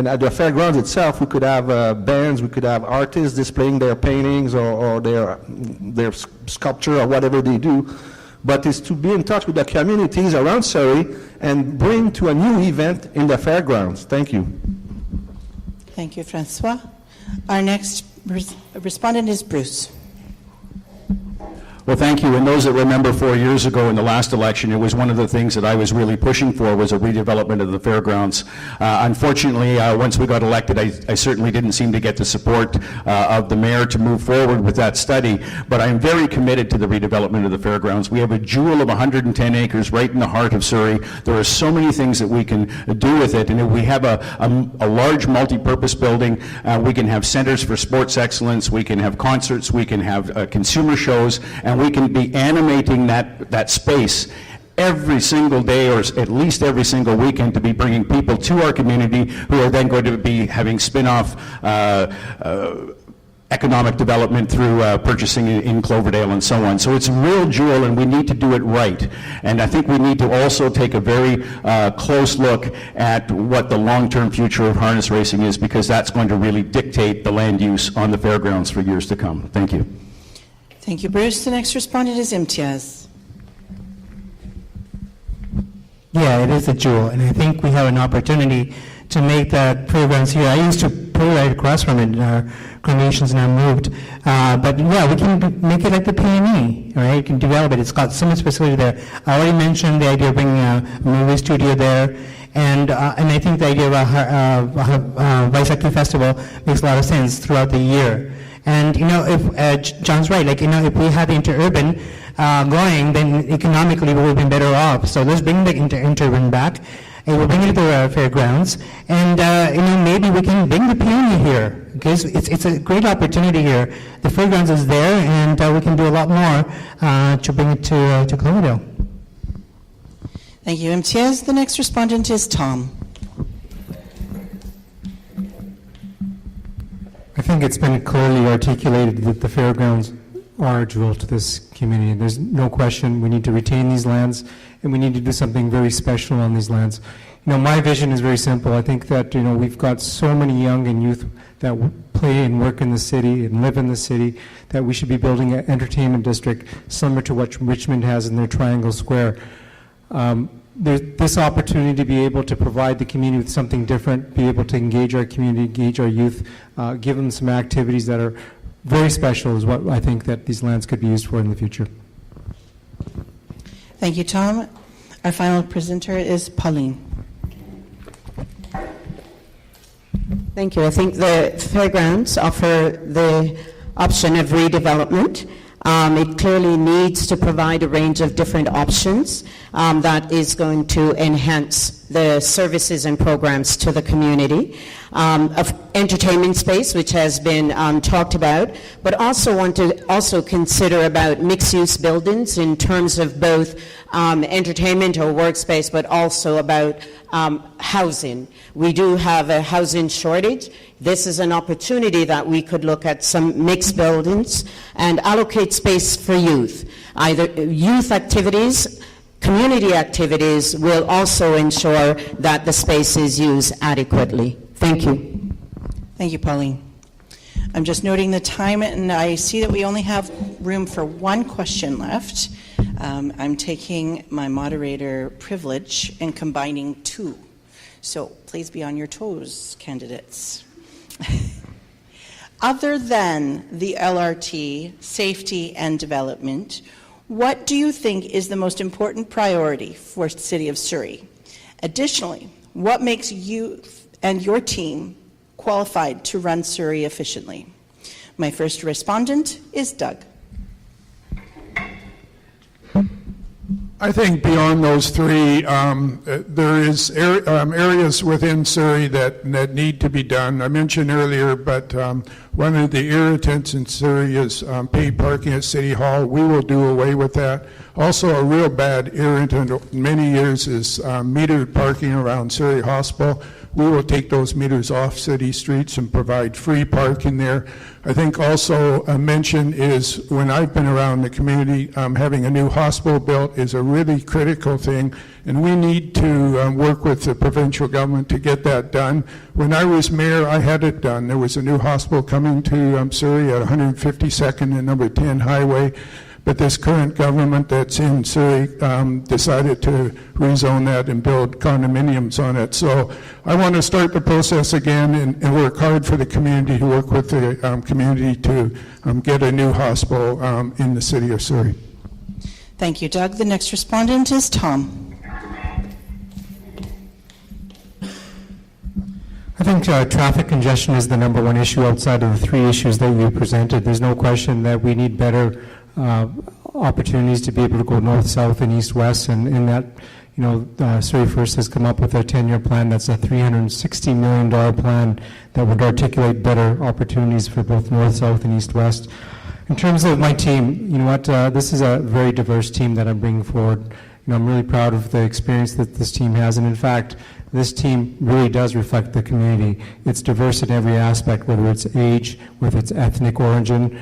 at the fairgrounds itself, we could have bands, we could have artists displaying their paintings or their sculpture or whatever they do. But it's to be in touch with the communities around Surrey and bring to a new event in the fairgrounds. Thank you. Thank you, Francois. Our next respondent is Bruce. Well, thank you. And those that remember 4 years ago in the last election, it was one of the things that I was really pushing for was a redevelopment of the fairgrounds. Unfortunately, once we got elected, I certainly didn't seem to get the support of the mayor to move forward with that study. But I'm very committed to the redevelopment of the fairgrounds. We have a jewel of 110 acres right in the heart of Surrey. There are so many things that we can do with it. And if we have a large multi-purpose building, we can have centers for sports excellence, we can have concerts, we can have consumer shows, and we can be animating that space every single day or at least every single weekend to be bringing people to our community who are then going to be having spin-off economic development through purchasing in Cloverdale and so on. So it's a real jewel and we need to do it right. And I think we need to also take a very close look at what the long-term future of harness racing is, because that's going to really dictate the land use on the fairgrounds for years to come. Thank you. Thank you, Bruce. The next respondent is Imtiaz. Yeah, it is a jewel, and I think we have an opportunity to make that fairgrounds here. I used to pull right across from it in our cremations, and I moved. But yeah, we can make it like the PME, right? You can develop it. It's got so much facility there. I already mentioned the idea of bringing a movie studio there. And I think the idea of a Vaisakhi festival makes a lot of sense throughout the year. And, you know, if John's right, like, you know, if we had the interurban going, then economically we would have been better off. So let's bring the interurban back, and we'll bring it to the fairgrounds. And, you know, maybe we can bring the peony here, because it's a great opportunity here. The fairgrounds is there, and we can do a lot more to bring it to Cloverdale. Thank you, Imtiaz. The next respondent is Tom. I think it's been clearly articulated that the fairgrounds are a jewel to this community. There's no question we need to retain these lands, and we need to do something very special on these lands. You know, my vision is very simple. I think that, you know, we've got so many young and youth that play and work in the city and live in the city that we should be building an entertainment district similar to what Richmond has in their Triangle Square. There's this opportunity to be able to provide the community with something different, be able to engage our community, engage our youth, give them some activities that are very special is what I think that these lands could be used for in the future. Thank you, Tom. Our final presenter is Pauline. Thank you. I think the fairgrounds offer the option of redevelopment. It clearly needs to provide a range of different options that is going to enhance the services and programs to the community. Of entertainment space, which has been talked about, but also want to also consider about mixed-use buildings in terms of both entertainment or workspace, but also about housing. We do have a housing shortage. This is an opportunity that we could look at some mixed buildings and allocate space for youth. Either youth activities, community activities will also ensure that the space is used adequately. Thank you. Thank you, Pauline. I'm just noting the time, and I see that we only have room for one question left. I'm taking my moderator privilege and combining two. So please be on your toes, candidates. Other than the LRT, safety and development, what do you think is the most important priority for the City of Surrey? Additionally, what makes you and your team qualified to run Surrey efficiently? My first respondent is Doug. I think beyond those three, there is areas within Surrey that need to be done. I mentioned earlier, but one of the irritants in Surrey is paid parking at City Hall. We will do away with that. Also, a real bad irritant in many years is metered parking around Surrey Hospital. We will take those meters off city streets and provide free parking there. I think also a mention is when I've been around the community, having a new hospital built is a really critical thing, and we need to work with the provincial government to get that done. When I was mayor, I had it done. There was a new hospital coming to Surrey at 152nd and number 10 Highway. But this current government that's in Surrey decided to rezone that and build condominiums on it. So I want to start the process again and work hard for the community, to work with the community to get a new hospital in the city of Surrey. Thank you, Doug. The next respondent is Tom. I think traffic congestion is the number one issue outside of the three issues that you presented. There's no question that we need better opportunities to be able to go north, south, and east, west, and in that, Surrey First has come up with a 10-year plan that's a $360 million plan that would articulate better opportunities for both north, south, and east, west. In terms of my team, this is a very diverse team that I'm bringing forward. I'm really proud of the experience that this team has, and in fact, this team really does reflect the community. It's diverse in every aspect, whether it's age, whether it's ethnic origin,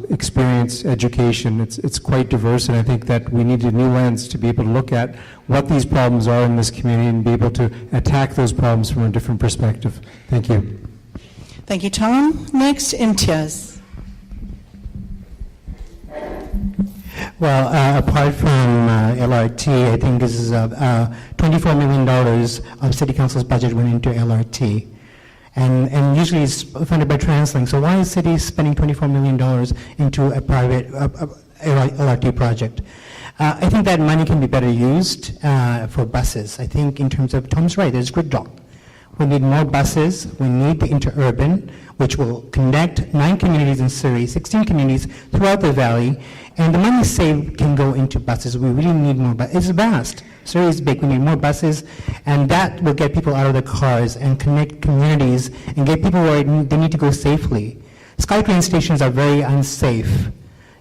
experience, education. It's quite diverse, and I think that we need a new lens to be able to look at what these problems are in this community and be able to attack those problems from a different perspective. Thank you. Thank you, Tom. Next, Imtiaz. Well, apart from LRT, I think this is $24 million of City Council's budget went into LRT. And usually it's funded by TransLink. So why is City spending $24 million into a private LRT project? I think that money can be better used for buses. I think in terms of, Tom's right, there's gridlock. We need more buses. We need the interurban, which will connect 9 communities in Surrey, 16 communities throughout the valley, and the money saved can go into buses. We really need more buses. It's vast. Surrey is big. We need more buses, and that will get people out of their cars and connect communities and get people where they need to go safely. SkyTrain stations are very unsafe.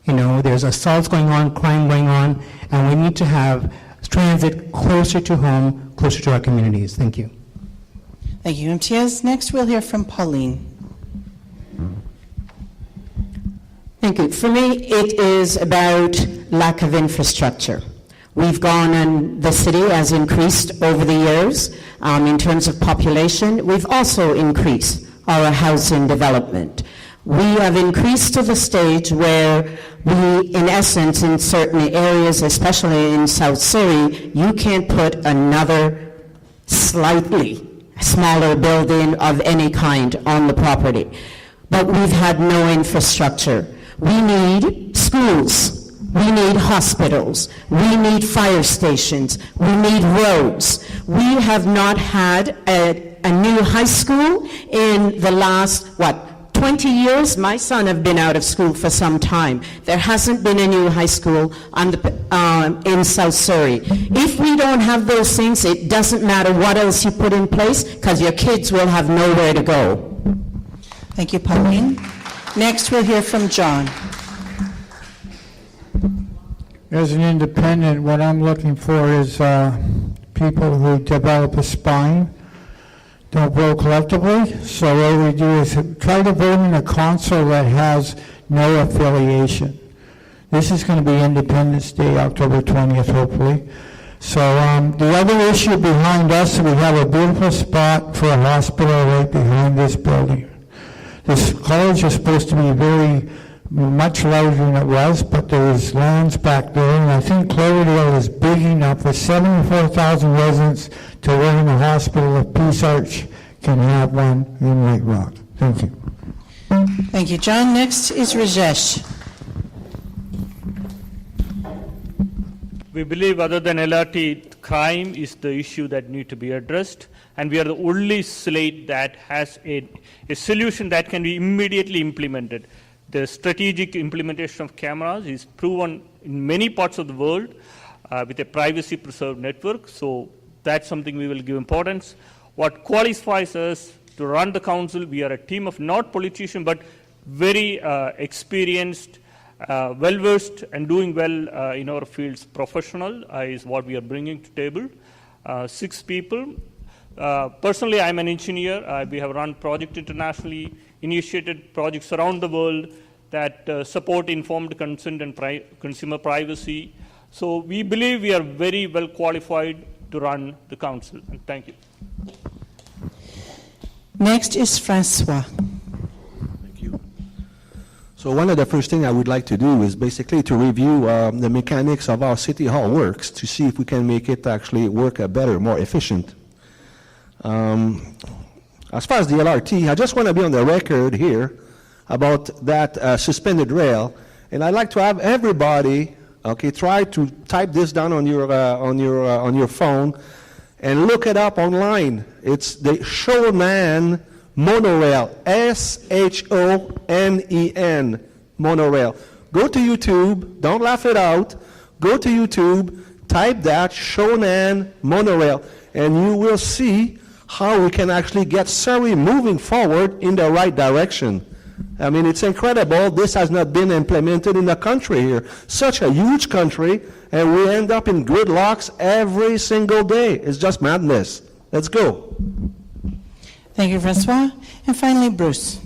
There's assaults going on, crime going on, and we need to have transit closer to home, closer to our communities. Thank you. Thank you, Imtiaz. Next, we'll hear from Pauline. Thank you. For me, it is about lack of infrastructure. We've gone, and the city has increased over the years in terms of population. We've also increased our housing development. We have increased to the stage where we, in essence, in certain areas, especially in South Surrey, you can't put another slightly smaller building of any kind on the property. But we've had no infrastructure. We need schools. We need hospitals. We need fire stations. We need roads. We have not had a new high school in the last, 20 years? My son have been out of school for some time. There hasn't been a new high school in South Surrey. If we don't have those things, it doesn't matter what else you put in place, because your kids will have nowhere to go. Thank you, Pauline. Next, we'll hear from John. As an independent, what I'm looking for is people who develop a spine, don't vote collectively. So what we do is try to vote in a council that has no affiliation. This is going to be Independence Day, October 20th, hopefully. So the other issue behind us, we have a beautiful spot for a hospital right behind this building. This college is supposed to be very much larger than it was, but there's lands back there, and I think Cloverdale is big enough with 74,000 residents to where the Hospital of Peace Arch can have one in White Rock. Thank you. Thank you, John. Next is Rajesh. We believe other than LRT, crime is the issue that need to be addressed, and we are the only slate that has a solution that can be immediately implemented. The strategic implementation of cameras is proven in many parts of the world with a privacy-preserved network, so that's something we will give importance. What qualifies us to run the council, we are a team of not politicians, but very experienced, well-versed, and doing well in our fields professional is what we are bringing to table. 6 people. Personally, I'm an engineer. We have run projects internationally, initiated projects around the world that support informed consent and consumer privacy. So we believe we are very well qualified to run the council. And thank you. Next is Francois. Thank you. So one of the first things I would like to do is basically to review the mechanics of how City Hall works to see if we can make it actually work better, more efficient. As far as the LRT, I just want to be on the record here about that suspended rail, and I'd like to have everybody, okay, try to type this down on your phone and look it up online. It's the Shonen monorail, S-H-O-N-E-N, monorail. Go to YouTube, don't laugh it out. Go to YouTube, type that Shonen monorail, and you will see how we can actually get Surrey moving forward in the right direction. I mean, it's incredible. This has not been implemented in the country here. Such a huge country, and we end up in gridlocks every single day. It's just madness. Let's go. Thank you, Francois. And finally, Bruce.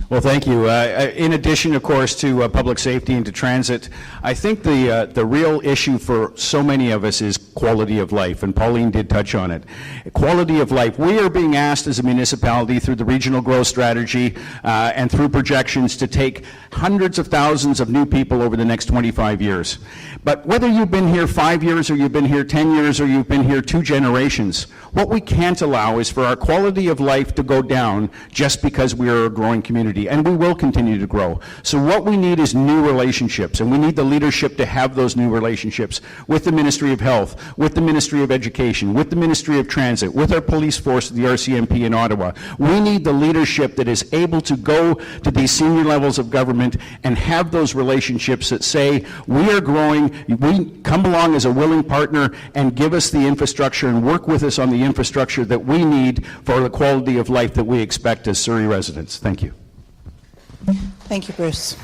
Well, thank you. In addition, of course, to public safety and to transit, I think the real issue for so many of us is quality of life, and Pauline did touch on it. Quality of life. We are being asked as a municipality through the regional growth strategy and through projections to take hundreds of thousands of new people over the next 25 years. But whether you've been here 5 years or you've been here 10 years or you've been here 2 generations, what we can't allow is for our quality of life to go down just because we are a growing community. And we will continue to grow. So what we need is new relationships, and we need the leadership to have those new relationships with the Ministry of Health, with the Ministry of Education, with the Ministry of Transit, with our police force, the RCMP in Ottawa. We need the leadership that is able to go to these senior levels of government and have those relationships that say, we are growing, we come along as a willing partner and give us the infrastructure and work with us on the infrastructure that we need for the quality of life that we expect as Surrey residents. Thank you. Thank you, Bruce.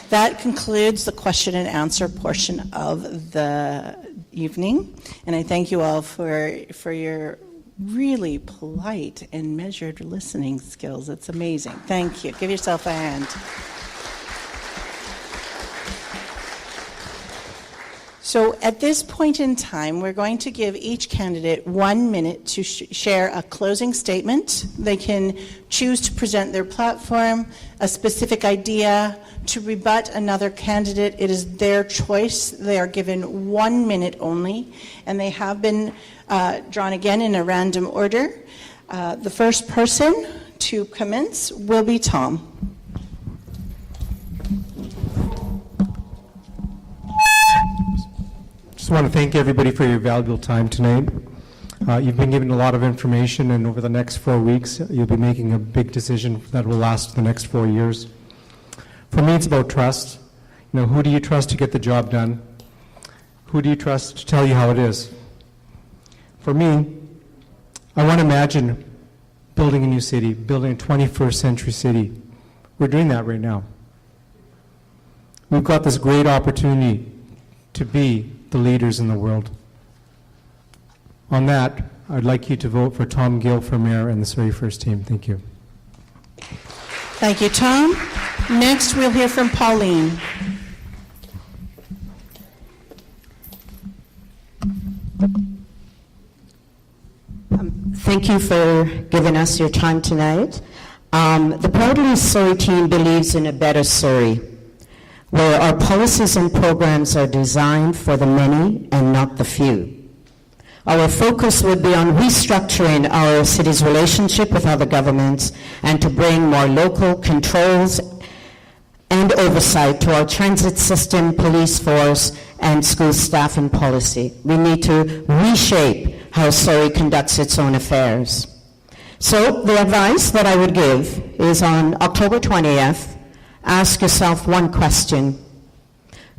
That concludes the question and answer portion of the evening, and I thank you all for your really polite and measured listening skills. It's amazing. Thank you. Give yourself a hand. So at this point in time, we're going to give each candidate 1 minute to share a closing statement. They can choose to present their platform, a specific idea, to rebut another candidate. It is their choice. They are given 1 minute only, and they have been drawn again in a random order. The first person to commence will be Tom. Just want to thank everybody for your valuable time tonight. You've been given a lot of information, and over the next 4 weeks, you'll be making a big decision that will last the next 4 years. For me, it's about trust. You know, who do you trust to get the job done? Who do you trust to tell you how it is? For me, I want to imagine building a new city, building a 21st century city. We're doing that right now. We've got this great opportunity to be the leaders in the world. On that, I'd like you to vote for Tom Gill for mayor and the Surrey First Team. Thank you. Thank you, Tom. Next, we'll hear from Pauline. Thank you for giving us your time tonight. The Proudly Surrey team believes in a better Surrey, where our policies and programs are designed for the many and not the few. Our focus would be on restructuring our city's relationship with other governments and to bring more local controls and oversight to our transit system, police force, and school staff and policy. We need to reshape how Surrey conducts its own affairs. So the advice that I would give is on October 20th, ask yourself one question: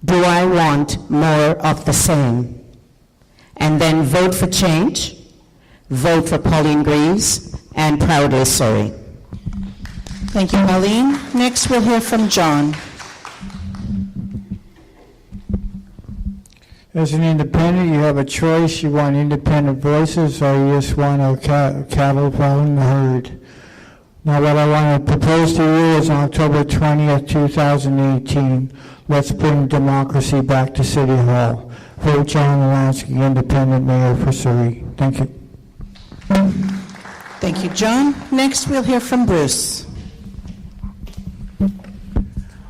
do I want more of the same? And then vote for change, vote for Pauline Greaves, and Proudly Surrey. Thank you, Pauline. Next, we'll hear from John. As an independent, you have a choice. You want independent voices, or you just want a cattle following the herd. Now, what I want to propose to you is on October 20th, 2018, let's bring democracy back to City Hall. Vote John Wolanski, independent mayor for Surrey. Thank you. Thank you, John. Next, we'll hear from Bruce.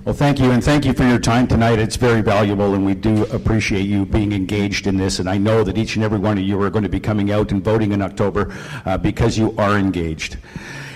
Well, thank you, and thank you for your time tonight. It's very valuable, and we do appreciate you being engaged in this, and I know that each and every one of you are going to be coming out and voting in October because you are engaged.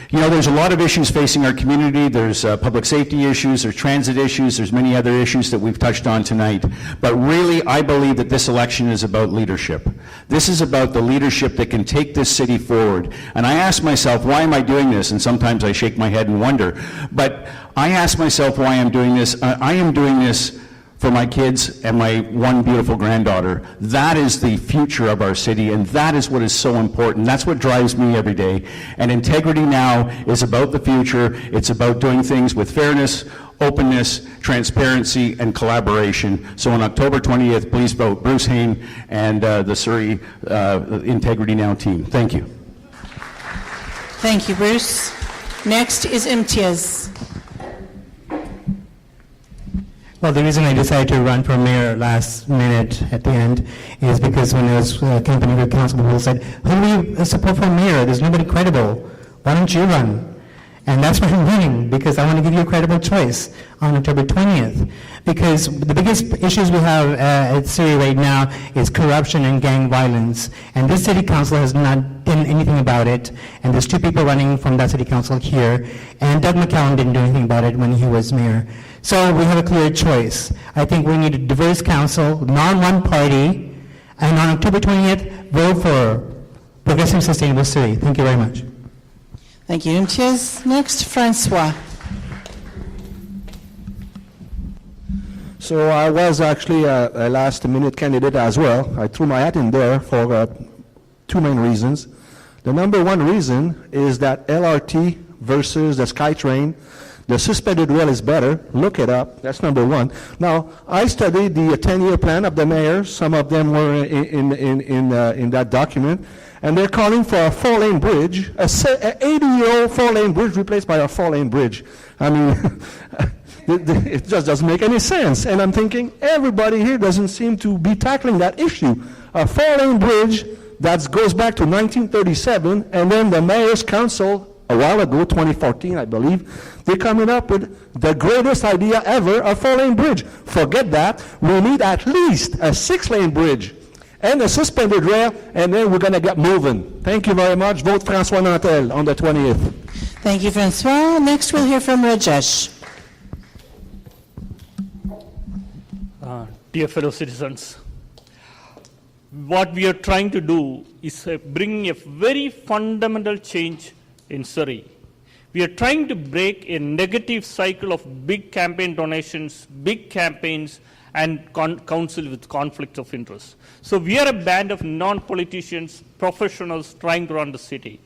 You know, there's a lot of issues facing our community. There's public safety issues, there's transit issues, there's many other issues that we've touched on tonight. But really, I believe that this election is about leadership. This is about the leadership that can take this city forward. And I ask myself, why am I doing this? And sometimes I shake my head and wonder. But I ask myself why I'm doing this. I am doing this for my kids and my one beautiful granddaughter. That is the future of our city, and that is what is so important. That's what drives me every day. And Integrity Now is about the future. It's about doing things with fairness, openness, transparency, and collaboration. So on October 20th, please vote Bruce Hain and the Surrey Integrity Now team. Thank you. Thank you, Bruce. Next is Imtiaz. Well, the reason I decided to run for mayor last minute at the end is because when I was campaigning for council, people said, who do you support for mayor? There's nobody credible. Why don't you run? And that's why I'm running, because I want to give you a credible choice on October 20th. Because the biggest issues we have at Surrey right now is corruption and gang violence. And this city council has not done anything about it. And there's two people running from that city council here. And Doug McCallum didn't do anything about it when he was mayor. So we have a clear choice. I think we need a diverse council, non-one party. And on October 20th, vote for Progressive Sustainable Surrey. Thank you very much. Thank you, Imtiaz. Next, Francois. So I was actually a last-minute candidate as well. I threw my hat in there for two main reasons. The number one reason is that LRT versus the SkyTrain, the suspended rail is better. Look it up. That's number one. Now, I studied the 10-year plan of the mayor. Some of them were in that document. And they're calling for a 4-lane bridge, a 80-year-old 4-lane bridge replaced by a 4-lane bridge. I mean, it just doesn't make any sense. And I'm thinking, everybody here doesn't seem to be tackling that issue. A 4-lane bridge that goes back to 1937, and then the mayor's council, a while ago, 2014, I believe, they're coming up with the greatest idea ever, a 4-lane bridge. Forget that. We need at least a 6-lane bridge and a suspended rail, and then we're going to get moving. Thank you very much. Vote François Nantel on the 20th. Thank you, Francois. Next, we'll hear from Rajesh. Dear fellow citizens, what we are trying to do is bring a very fundamental change in Surrey. We are trying to break a negative cycle of big campaign donations, big campaigns, and council with conflict of interest. So we are a band of non-politicians, professionals trying to run the city.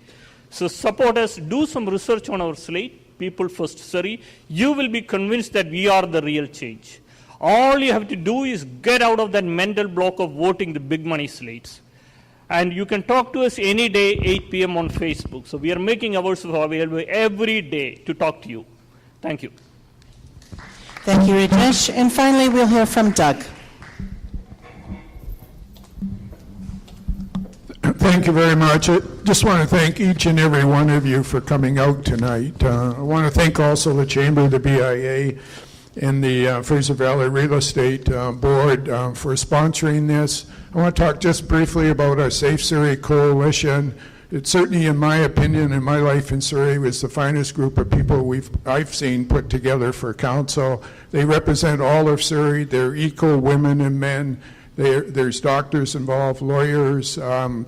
So support us, do some research on our slate, People First Surrey. You will be convinced that we are the real change. All you have to do is get out of that mental block of voting the big money slates. And you can talk to us any day, 8 p.m. on Facebook. So we are making ourselves available every day to talk to you. Thank you. Thank you, Rajesh. And finally, we'll hear from Doug. Thank you very much. I just want to thank each and every one of you for coming out tonight. I want to thank also the Chamber, the BIA, and the Fraser Valley Real Estate Board for sponsoring this. I want to talk just briefly about our Safe Surrey Coalition. It certainly, in my opinion, in my life in Surrey, was the finest group of people I've seen put together for council. They represent all of Surrey. They're equal women and men. There's doctors involved, lawyers,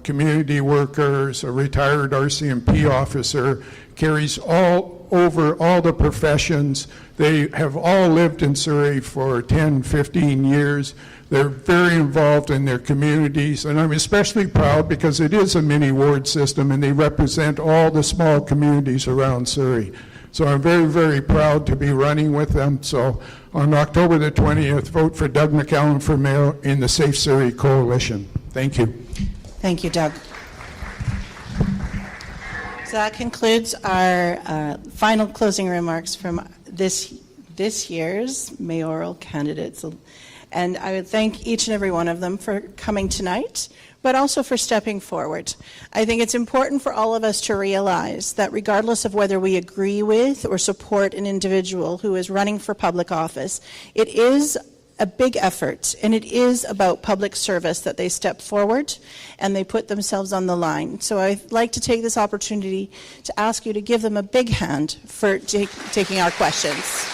community workers, a retired RCMP officer, carries all over all the professions. They have all lived in Surrey for 10, 15 years. They're very involved in their communities, and I'm especially proud because it is a mini ward system and they represent all the small communities around Surrey. So I'm very, very proud to be running with them. So on October the 20th, vote for Doug McCallum for mayor in the Safe Surrey Coalition. Thank you. Thank you, Doug. So that concludes our final closing remarks from this year's mayoral candidates. And I would thank each and every one of them for coming tonight, but also for stepping forward. I think it's important for all of us to realize that regardless of whether we agree with or support an individual who is running for public office, it is a big effort, and it is about public service that they step forward and they put themselves on the line. So I'd like to take this opportunity to ask you to give them a big hand for taking our questions.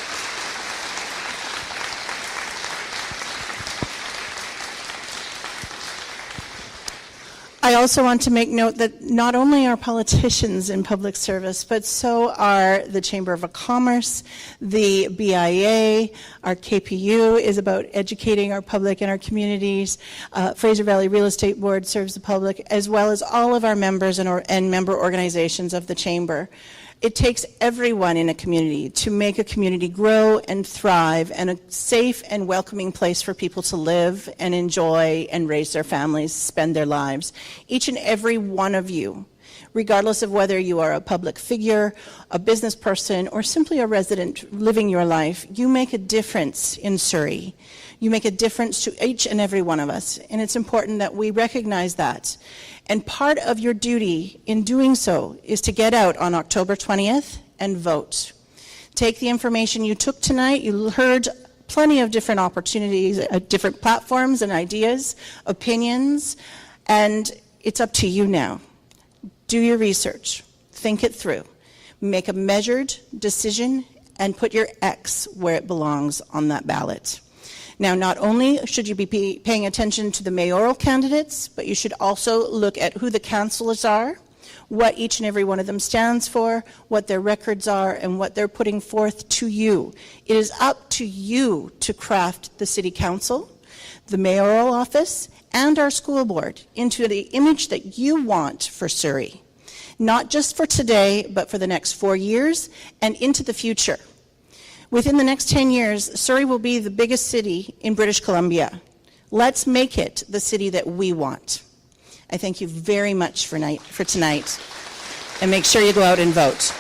I also want to make note that not only are politicians in public service, but so are the Chamber of Commerce, the BIA, our KPU is about educating our public and our communities. Fraser Valley Real Estate Board serves the public, as well as all of our members and member organizations of the Chamber. It takes everyone in a community to make a community grow and thrive and a safe and welcoming place for people to live and enjoy and raise their families, spend their lives. Each and every one of you, regardless of whether you are a public figure, a business person, or simply a resident living your life, you make a difference in Surrey. You make a difference to each and every one of us, and it's important that we recognize that. And part of your duty in doing so is to get out on October 20th and vote. Take the information you took tonight. You heard plenty of different opportunities, different platforms and ideas, opinions, and it's up to you now. Do your research, think it through, make a measured decision, and put your X where it belongs on that ballot. Now, not only should you be paying attention to the mayoral candidates, but you should also look at who the councillors are, what each and every one of them stands for, what their records are, and what they're putting forth to you. It is up to you to craft the city council, the mayoral office, and our school board into the image that you want for Surrey. Not just for today, but for the next 4 years and into the future. Within the next 10 years, Surrey will be the biggest city in British Columbia. Let's make it the city that we want. I thank you very much for tonight, and make sure you go out and vote.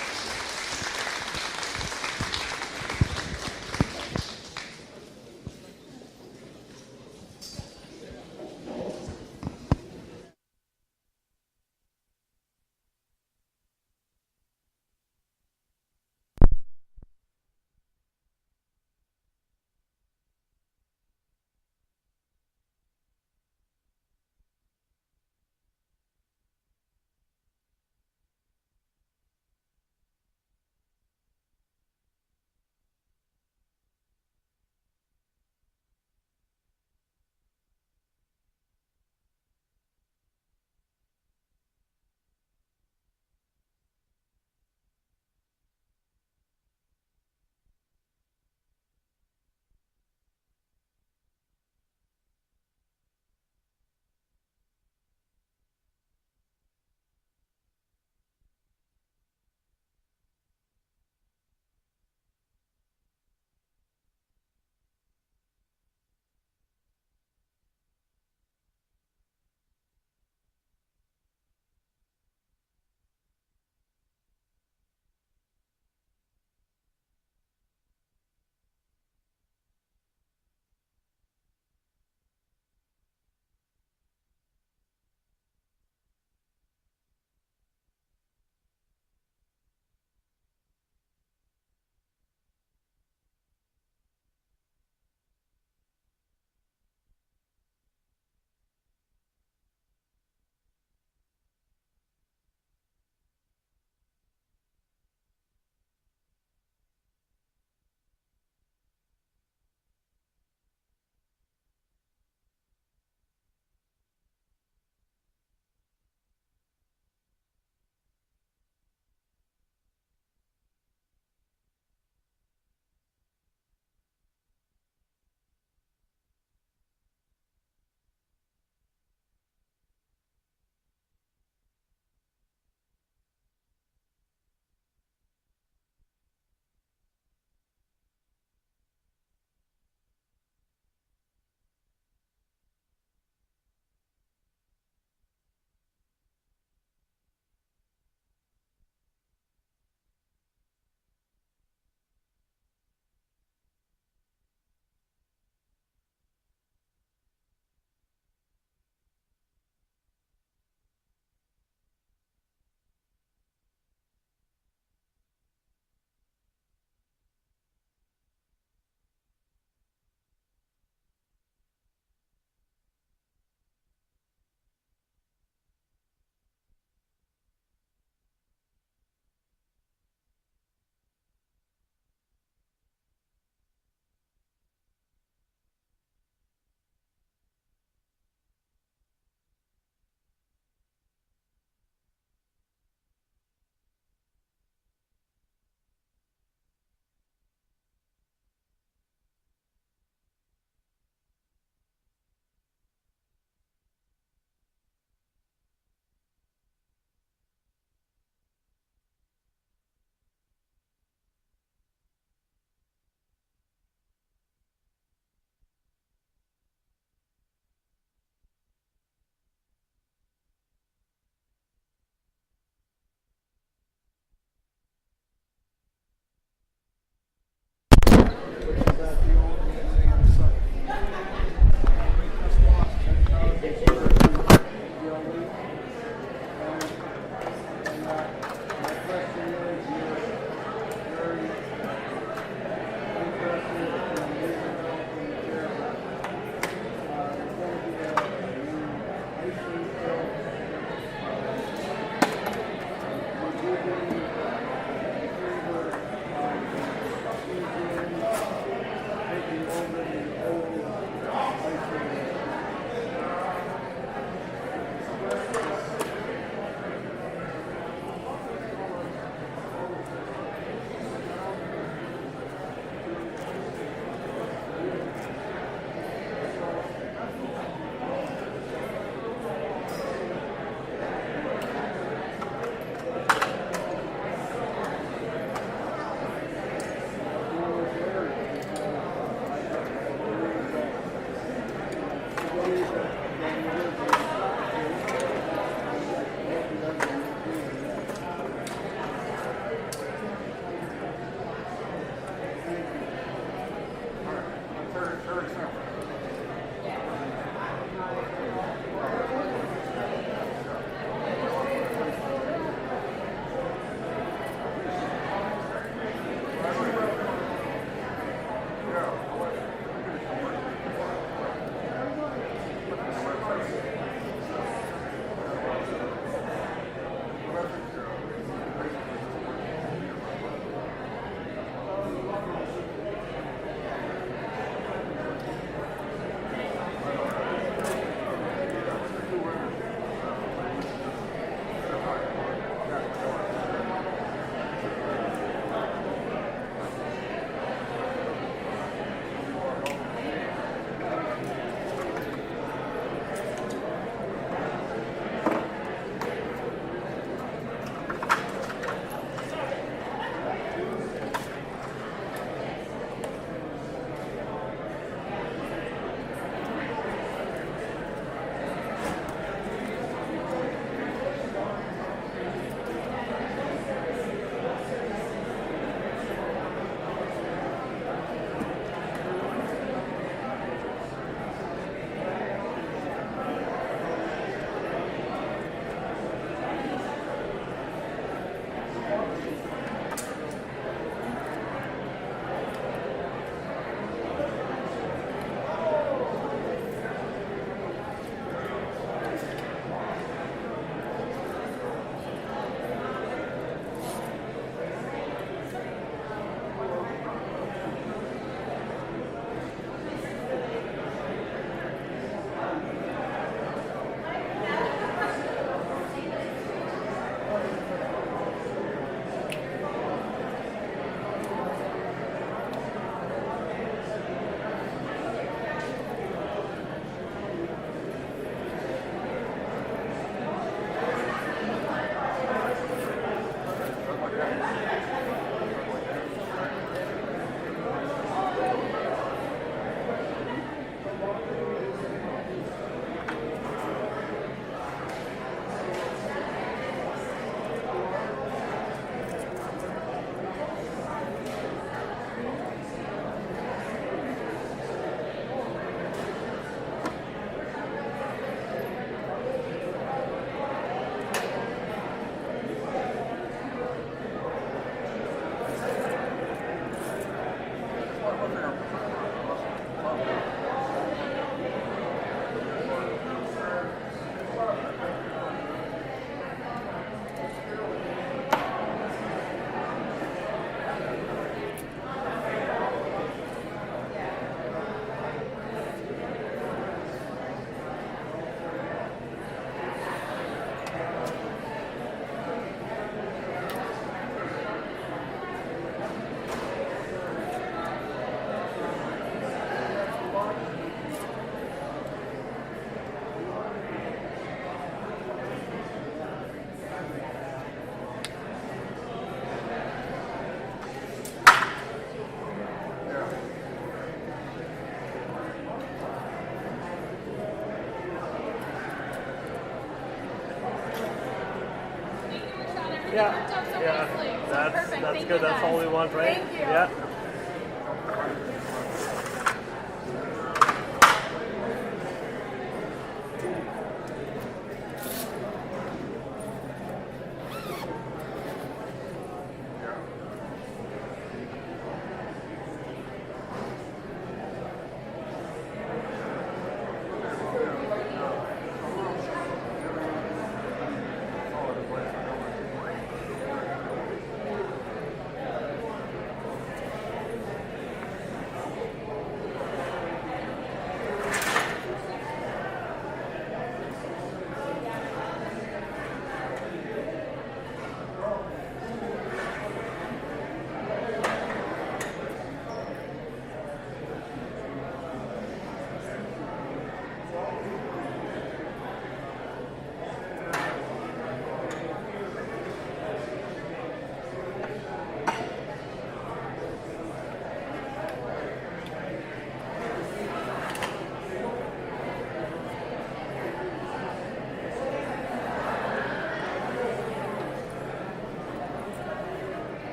That's good. That's all we want, right? Thank you. Yeah.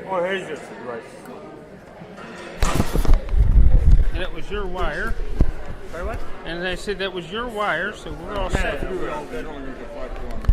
Oh, here's your right. And it was your wire. Sorry, what? And they said that was your wire, so we're all set. Yeah, we're all good.